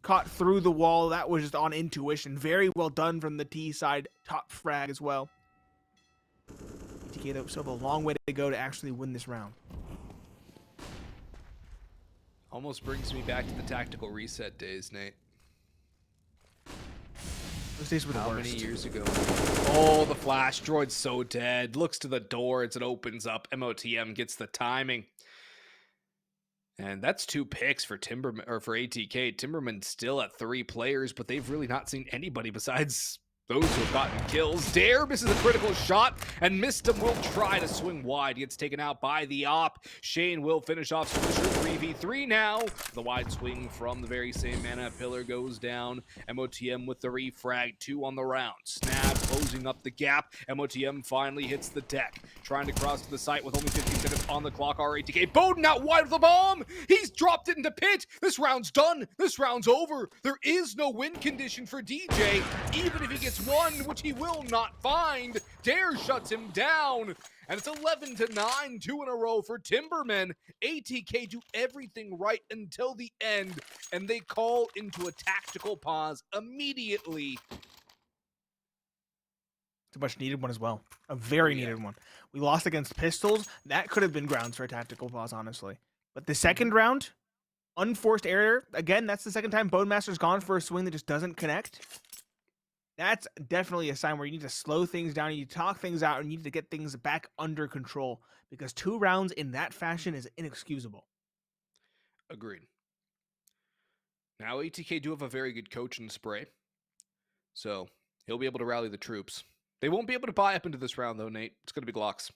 caught through the wall. That was just on intuition. Very well done from the T side. Top frag as well. ATK though still have a long way to go to actually win this round. Almost brings me back to the tactical reset days, Nate. Those days were the How worst. many years ago? Oh, the flash droid's so dead. Looks to the door as it opens up. MOTM gets the timing. And that's 2 picks for Timberman, or for ATK. Timberman still at 3 players, but they've really not seen anybody besides those who have gotten kills. Dare misses a critical shot, and Mistim will try to swing wide. He gets taken out by the op. Shane will finish off Swisher 3v3 now. The wide swing from the very same mana. Pillar goes down. MOTM with the refrag. 2 on the round. Snap closing up the gap. MOTM finally hits the deck. Trying to cross to the site with only 15 seconds on the clock. RATK Bowden out wide with the bomb. He's dropped it into pit. This round's done. This round's over. There is no win condition for DJ. Even if he gets 1, which he will not find. Dare shuts him down. And it's 11-9, 2 in a row for Timbermen. ATK do everything right until the end, and they call into a tactical pause immediately. It's a much needed one as well. A very needed one. We lost against pistols. That could have been grounds for a tactical pause, honestly. But the second round, unforced error. Again, that's the second time Bonemaster's gone for a swing that just doesn't connect. That's definitely a sign where you need to slow things down, you need to talk things out, and you need to get things back under control, because 2 rounds in that fashion is inexcusable. Agreed. Now ATK do have a very good coach in Spray, so he'll be able to rally the troops. They won't be able to buy up into this round, though, Nate. It's going to be Glocks.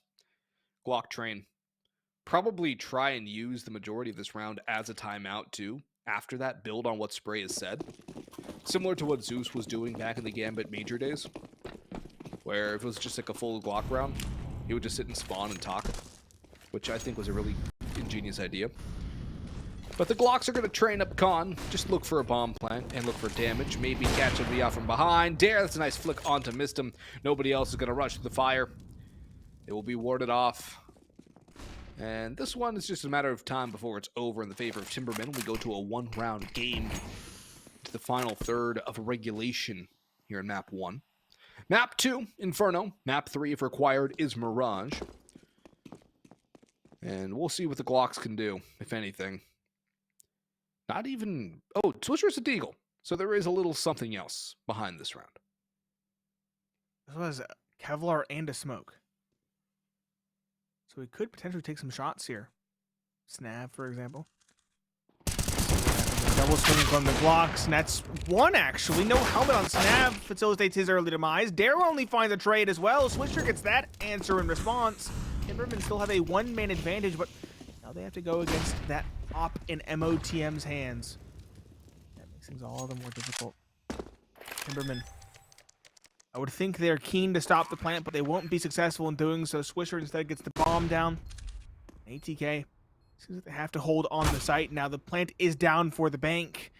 Glock train. Probably try and use the majority of this round as a timeout, too. After that, build on what Spray has said. Similar to what Zeus was doing back in the Gambit Major days, where if it was just like a full Glock round, he would just sit and spawn and talk, which I think was a really ingenious idea. But the Glocks are going to train up Con. Just look for a bomb plant and look for damage. Maybe catch him out from behind. Dare, that's a nice flick onto missed him. Nobody else is going to rush to the fire. It will be warded off. And this one is just a matter of time before it's over in the favor of Timbermen. We go to a one-round game to the final third of regulation here in Map 1. Map 2, Inferno. Map 3, if required, is Mirage. And we'll see what the Glocks can do, if anything. Not even... Oh, Swisher's a Deagle. So there is a little something else behind this round. This was a Kevlar and a smoke. So we could potentially take some shots here. Snap, for example. Double swing from the Glocks, and that's one, actually. No helmet on Snap facilitates his early demise. Dare only finds a trade as well. Swisher gets that answer in response. Timbermen still have a one-man advantage, but now they have to go against that op in MOTM's hands. That makes things all the more difficult. Timbermen, I would think they're keen to stop the plant, but they won't be successful in doing so. Swisher instead gets the bomb down. ATK seems like they have to hold on the site. Now the plant is down for the bank.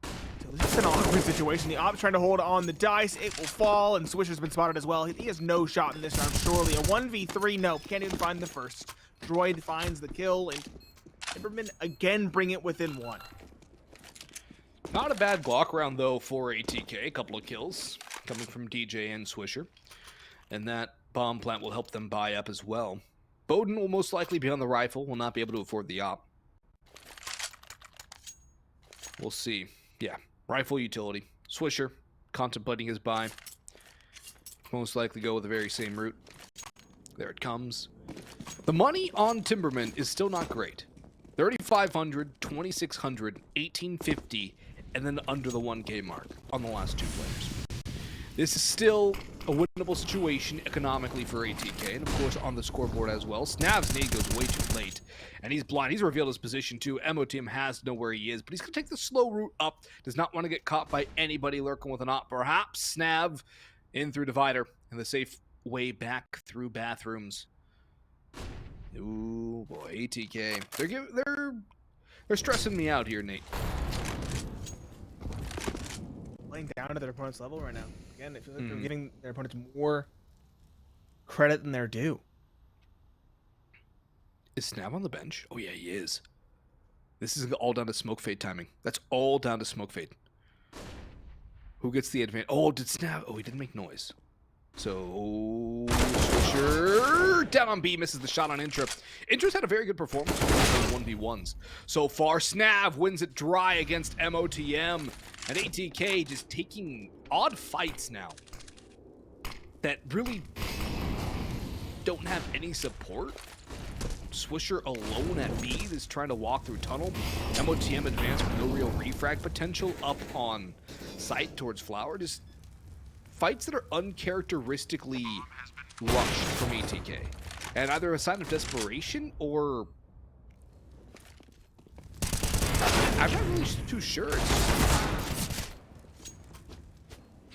So this is an awkward situation. The op's trying to hold on the dice. It will fall, and Swisher's been spotted as well. He has no shot in this round, surely. A 1v3, no. Can't even find the first. Droid finds the kill, and Timbermen again bring it within one. Not a bad Glock round, though, for ATK. A couple of kills coming from DJ and Swisher. And that bomb plant will help them buy up as well. Bowden will most likely be on the rifle, will not be able to afford the op. We'll see. Yeah, rifle utility. Swisher, contemplating his buy. Most likely go with the very same route. There it comes. The money on Timbermen is still not great. 3,500, 2,600, 1,850, and then under the 1K mark on the last two players. This is still a winnable situation economically for ATK, and of course on the scoreboard as well. Snav's nade goes way too late, and he's blind. He's revealed his position too. MOTM has to know where he is, but he's going to take the slow route up. Does not want to get caught by anybody lurking with an op. Perhaps Snav in through divider, and the safe way back through bathrooms. Ooh boy, ATK. They're stressing me out here, Nate. Playing down to their opponent's level right now. Again, it feels like they're giving their opponents more credit than they're due. Is Snap on the bench? Oh yeah, he is. This is all down to smoke fade timing. That's all down to smoke fade. Who gets the advantage? Oh, did Snap? Oh, he didn't make noise. So, Swisher down on B, misses the shot on Intra. Intra's had a very good performance in 1v1s. So far, Snav wins it dry against MOTM. And ATK just taking odd fights now that really don't have any support. Swisher alone at B is trying to walk through tunnel. MOTM advanced with no real refrag potential up on site towards Flower. Just fights that are uncharacteristically rushed from ATK. And either a sign of desperation or... I'm not really too sure.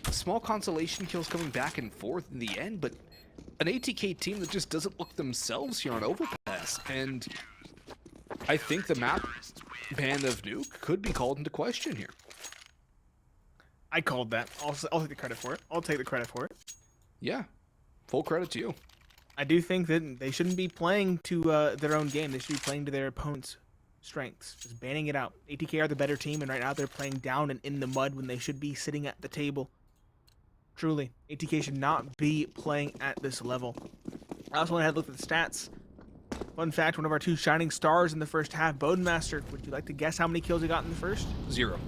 It's small consolation kills coming back and forth in the end, but an ATK team that just doesn't look themselves here on Overpass. And I think the map ban of Nuke could be called into question here. I called that. I'll take the credit for it. I'll take the credit for it. Yeah, full credit to you. I do think that they shouldn't be playing to their own game. They should be playing to their opponent's strengths. Just banning it out. ATK are the better team, and right now they're playing down and in the mud when they should be sitting at the table. Truly, ATK should not be playing at this level. I also went ahead and looked at the stats. Fun fact, one of our two shining stars in the first half, Bodenmaster. Would you like to guess how many kills he got in the first? 0.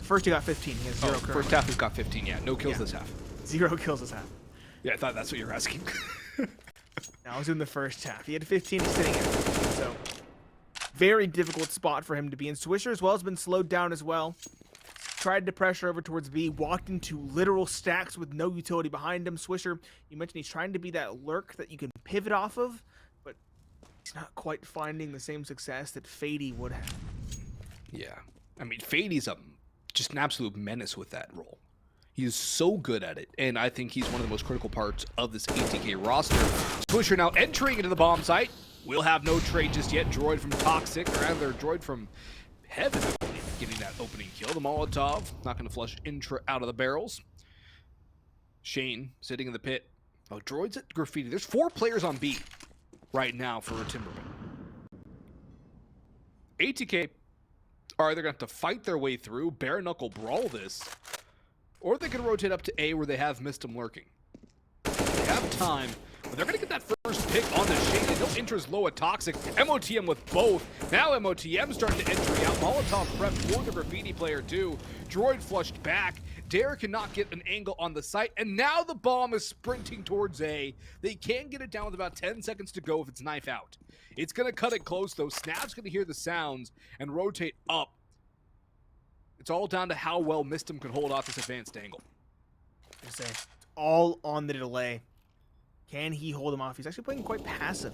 First he got 15. He has 0 currently. First half he's got 15, yeah. No kills this half. 0 kills this half. Yeah, I thought that's what you were asking. Now I was in the first half. He had 15 sitting in. So, very difficult spot for him to be in. Swisher as well has been slowed down as well. Tried to pressure over towards B, walked into literal stacks with no utility behind him. Swisher, you mentioned he's trying to be that lurk that you can pivot off of, but he's not quite finding the same success that Fady would have. Yeah. I mean, Fady's just an absolute menace with that role. He is so good at it, and I think he's one of the most critical parts of this ATK roster. Swisher now entering into the bomb site. We'll have no trade just yet. Droid from Toxic, or rather, Droid from Heaven, I believe, getting that opening kill. The Molotov, not going to flush Intra out of the barrels. Shane sitting in the pit. Oh, Droid's at Graffiti. There's 4 players on B right now for Timberman. ATK are either going to have to fight their way through, bare knuckle brawl this, or they can rotate up to A where they have Mistim lurking. They have time, but they're going to get that first pick on the Shane. They know Intra's low at Toxic. MOTM with both. Now MOTM starting to entry out. Molotov prep for the Graffiti player too. Droid flushed back. Dare cannot get an angle on the site, and now the bomb is sprinting towards A. They can get it down with about 10 seconds to go if it's knife out. It's going to cut it close, though. Snap's going to hear the sounds and rotate up. It's all down to how well Mistim can hold off this advanced angle. It's all on the delay. Can he hold him off? He's actually playing quite passive,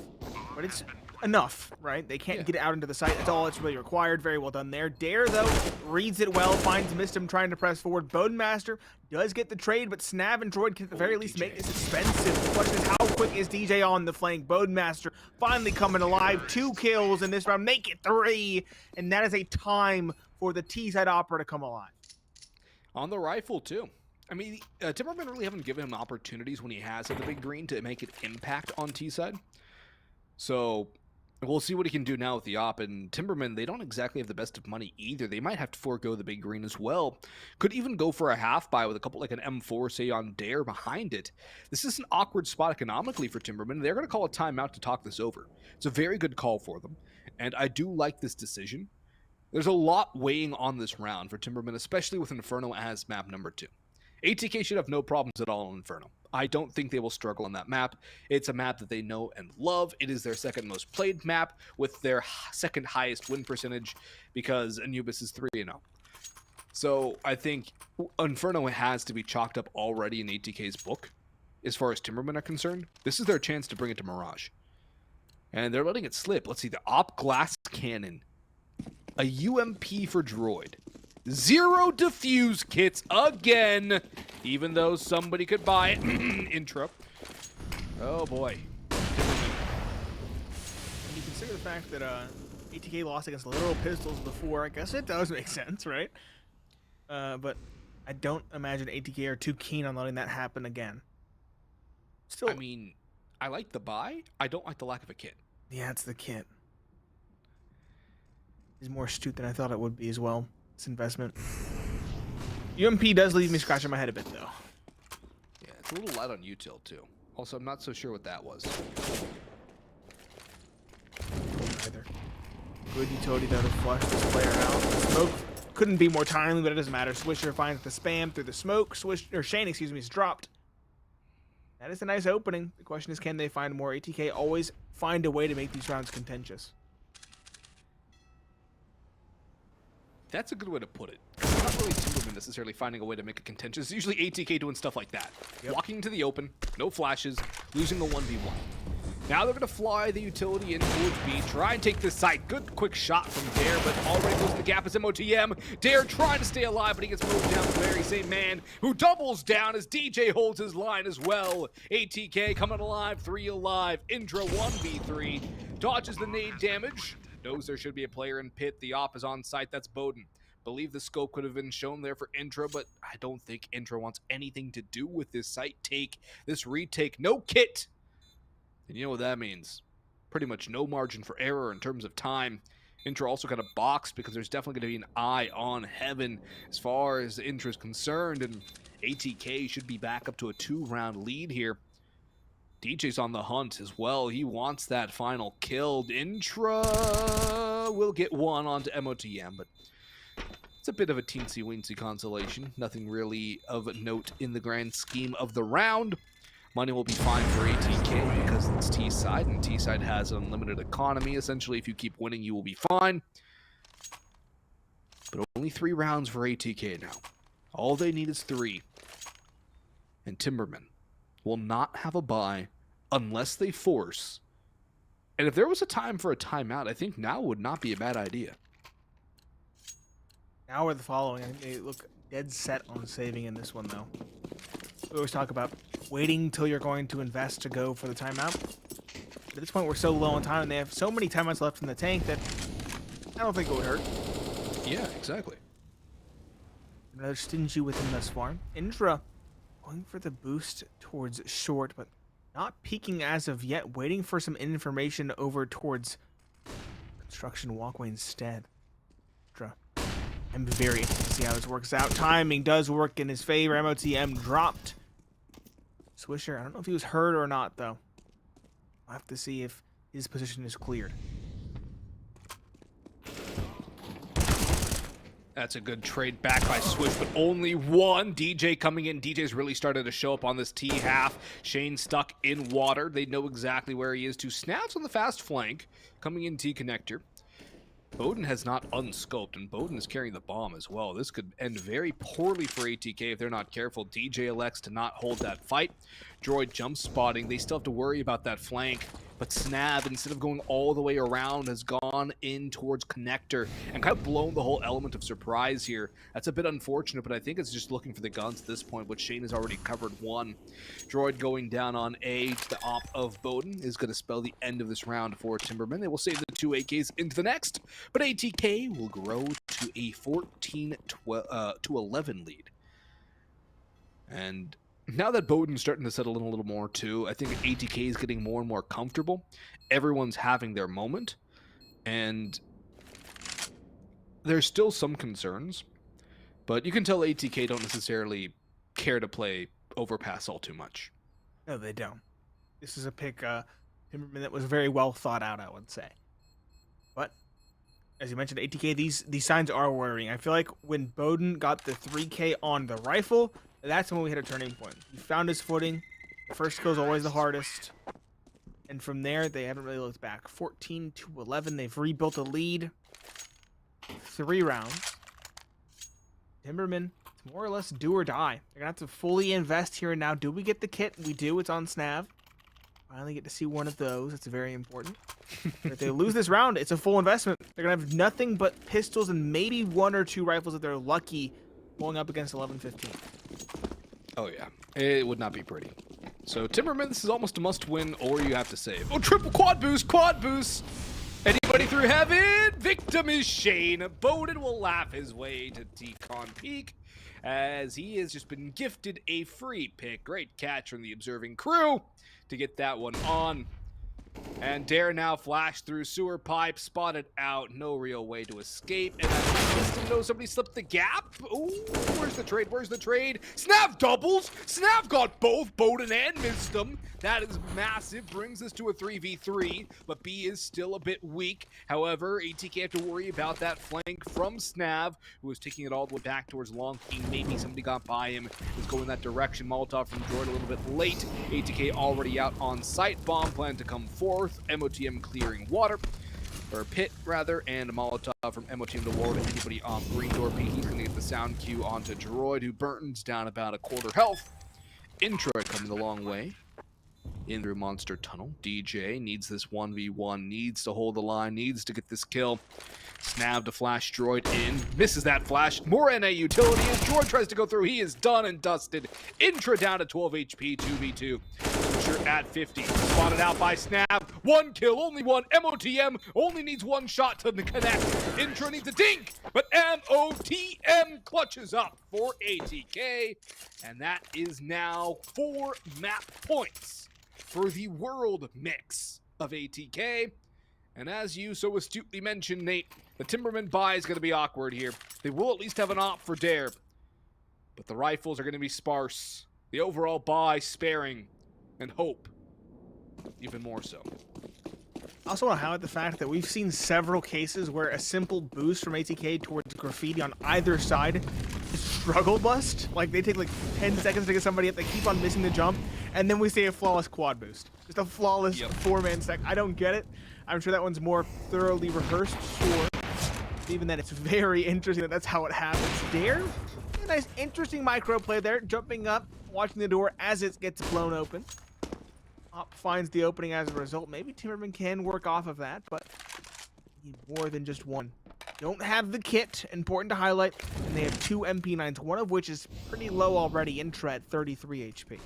but it's enough, right? They can't get it out into the site. That's all that's really required. Very well done there. Dare, though, reads it well, finds Mistim trying to press forward. Bodemaster does get the trade, but Snav and Droid can at the very least make this expensive. The question is, how quick is DJ on the flank? Bodemaster finally coming alive. 2 kills in this round. Make it 3, and that is a time for the T-side Opera to come alive. On the rifle, too. I mean, Timberman really haven't given him opportunities when he has at the big green to make an impact on T-side. So we'll see what he can do now with the op. And Timberman, they don't exactly have the best of money either. They might have to forego the big green as well. Could even go for a half buy with a couple, like an M4, say, on Dare behind it. This is an awkward spot economically for Timberman. They're going to call a timeout to talk this over. It's a very good call for them. And I do like this decision. There's a lot weighing on this round for Timberman, especially with Inferno as map number 2. ATK should have no problems at all on Inferno. I don't think they will struggle on that map. It's a map that they know and love. It is their second most played map with their second highest win percentage because Anubis is 3-0. So I think Inferno has to be chalked up already in ATK's book as far as Timbermen are concerned. This is their chance to bring it to Mirage. And they're letting it slip. Let's see, the Op Glass Cannon. A UMP for Droid. 0 defuse kits again, even though somebody could buy it. Intro. Oh boy. When you consider the fact that ATK lost against literal pistols before, I guess it does make sense, right? But I don't imagine ATK are too keen on letting that happen again. Still, I mean, I like the buy. I don't like the lack of a kit. Yeah, it's the kit. It's more astute than I thought it would be as well. This investment. UMP does leave me scratching my head a bit, though. Yeah, it's a little light on util, too. Also, I'm not so sure what that was. Either. Good utility, though, to flush this player out. The smoke couldn't be more timely, but it doesn't matter. Swisher finds the spam through the smoke. Shane, excuse me, is dropped. That is a nice opening. The question is, can they find more? ATK always find a way to make these rounds contentious. That's a good way to put it. It's not really Timberman necessarily finding a way to make it contentious. It's usually ATK doing stuff like that. Yep. Walking into the open, no flashes, losing a 1v1. Now they're going to fly the utility in towards B, try and take this site. Good quick shot from Dare, but already closing the gap is MOTM. Dare trying to stay alive, but he gets moved down to the very same man who doubles down as DJ holds his line as well. ATK coming alive, 3 alive. Indra 1v3. Dodges the nade damage. Knows there should be a player in pit. The op is on site. That's Bowden. Believe the scope could have been shown there for Intra, but I don't think Intra wants anything to do with this site take, this retake. No kit. And you know what that means. Pretty much no margin for error in terms of time. Intra also got a box because there's definitely going to be an eye on Heaven as far as Intra is concerned, and ATK should be back up to a 2-round lead here. DJ's on the hunt as well. He wants that final kill. Intra will get one onto MOTM, but it's a bit of a teensy-weensy consolation. Nothing really of note in the grand scheme of the round. Money will be fine for ATK because it's T-side, and T-side has an unlimited economy. Essentially, if you keep winning, you will be fine. But only 3 rounds for ATK now. All they need is 3. And Timbermen will not have a bye unless they force. And if there was a time for a timeout, I think now would not be a bad idea. Now we're the following. I think they look dead set on saving in this one, though. We always talk about waiting till you're going to invest to go for the timeout. At this point, we're so low on time, and they have so many timeouts left in the tank that I don't think it would hurt. Yeah, exactly. Another stingy with him thus far. Indra going for the boost towards short, but not peeking as of yet, waiting for some information over towards construction walkway instead. Indra, I'm very interested to see how this works out. Timing does work in his favor. MOTM dropped. Swisher, I don't know if he was hurt or not, though. I'll have to see if his position is cleared. That's a good trade back by Swish, but only one. DJ coming in. DJ's really started to show up on this T half. Shane stuck in water. They know exactly where he is. Two snaps on the fast flank. Coming in T connector. Bowden has not unscoped, and Bowden is carrying the bomb as well. This could end very poorly for ATK if they're not careful. DJ elects to not hold that fight. Droid jump spotting. They still have to worry about that flank. But Snav, instead of going all the way around, has gone in towards connector and kind of blown the whole element of surprise here. That's a bit unfortunate, but I think it's just looking for the guns at this point, which Shane has already covered one. Droid going down on A to the op of Bowden is going to spell the end of this round for Timbermen. They will save the two AKs into the next, but ATK will grow to a 14-11 lead. And now that Bowden's starting to settle in a little more too, I think ATK is getting more and more comfortable. Everyone's having their moment, and there's still some concerns, but you can tell ATK don't necessarily care to play Overpass all too much. No, they don't. This is a pick, Timberman, that was very well thought out, I would say. But as you mentioned, ATK, these signs are worrying. I feel like when Bowden got the 3K on the rifle, that's when we hit a turning point. He found his footing. The first kill is always the hardest. And from there, they haven't really looked back. 14-11. They've rebuilt a lead. 3 rounds. Timberman, it's more or less do or die. They're going to have to fully invest here and now. Do we get the kit? We do. It's on Snav. Finally get to see one of those. It's very important. If they lose this round, it's a full investment. They're going to have nothing but pistols and maybe 1 or 2 rifles if they're lucky going up against 11-15. Oh yeah, it would not be pretty. So Timberman, this is almost a must-win, or you have to save. Oh, triple quad boost, quad boost! Anybody through heaven? Victim is Shane. Bowden will laugh his way to T-Con Peak, as he has just been gifted a free pick. Great catch from the observing crew to get that one on. And Dare now flashed through sewer pipe, spotted out, no real way to escape. And I know somebody slipped the gap. Ooh, where's the trade? Where's the trade? Snav doubles. Snav got both Bowden and missed them. That is massive. Brings us to a 3v3, but B is still a bit weak. However, ATK have to worry about that flank from Snav, who is taking it all the way back towards Long King. Maybe somebody got by him. Is going that direction. Molotov from Droid a little bit late. ATK already out on site. Bomb plan to come forth. MOTM clearing water, or pit rather, and a Molotov from MOTM to ward anybody off green door P. He's going to get the sound cue onto Droid, who burns down about a quarter health. Intro coming the long way in through Monster Tunnel. DJ needs this 1v1, needs to hold the line, needs to get this kill. Snav to flash Droid in, misses that flash. More NA utility as Droid tries to go through. He is done and dusted. Intra down to 12 HP, 2v2. Swisher at 50. Spotted out by Snav. 1 kill, only 1. MOTM only needs 1 shot to connect. Intra needs a dink, but MOTM clutches up for ATK. And that is now 4 map points for the world mix of ATK. And as you so astutely mentioned, Nate, the Timberman buy is going to be awkward here. They will at least have an op for Dare, but the rifles are going to be sparse. The overall buy sparing, and hope even more so. I also want to highlight the fact that we've seen several cases where a simple boost from ATK towards graffiti on either side is struggle bust. Like, they take like 10 seconds to get somebody up, they keep on missing the jump, and then we see a flawless quad boost. Just a flawless 4-man stack. I don't get it. I'm sure that one's more thoroughly rehearsed, sure. Even then, it's very interesting that that's how it happens. Dare, a nice, interesting micro play there, jumping up, watching the door as it gets blown open. Op finds the opening as a result. Maybe Timberman can work off of that, but need more than just one. Don't have the kit, important to highlight, and they have 2 MP9s, one of which is pretty low already, Intra at 33 HP.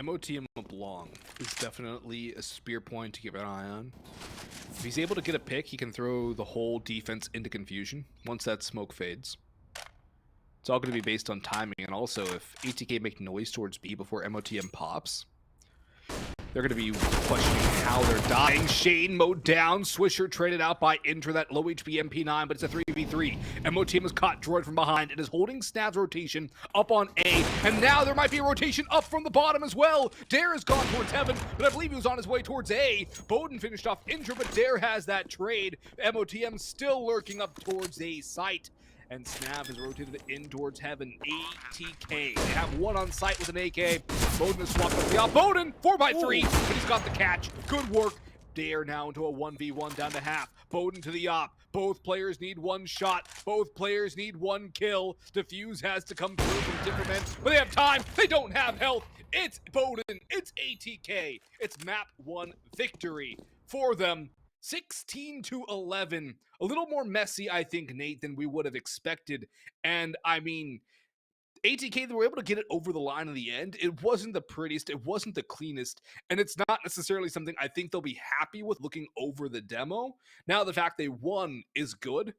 MOTM up long is definitely a spear point to keep an eye on. If he's able to get a pick, he can throw the whole defense into confusion once that smoke fades. It's all going to be based on timing, and also if ATK make noise towards B before MOTM pops, they're going to be questioning how they're dying. Shane mowed down. Swisher traded out by Intra, that low HP MP9, but it's a 3v3. MOTM has caught Droid from behind and is holding Snav's rotation up on A. And now there might be a rotation up from the bottom as well. Dare has gone towards Heaven, but I believe he was on his way towards A. Bowden finished off Intra, but Dare has that trade. MOTM still lurking up towards A site. And Snav is rotated in towards Heaven. ATK. They have one on site with an AK. Bowden has swapped up the op. Bowden, 4x3, but he's got the catch. Good work. Dare now into a 1v1 down to half. Bowden to the op. Both players need one shot. Both players need one kill. Defuse has to come through from timbermen, but they have time. They don't have health. It's Bowden. It's ATK. It's map 1 victory for them. 16-11. A little more messy, I think, Nate, than we would have expected. And I mean, ATK, they were able to get it over the line in the end. It wasn't the prettiest, it wasn't the cleanest, and it's not necessarily something I think they'll be happy with looking over the demo. Now, the fact they won is good,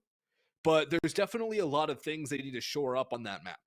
but there's definitely a lot of things they need to shore up on that map.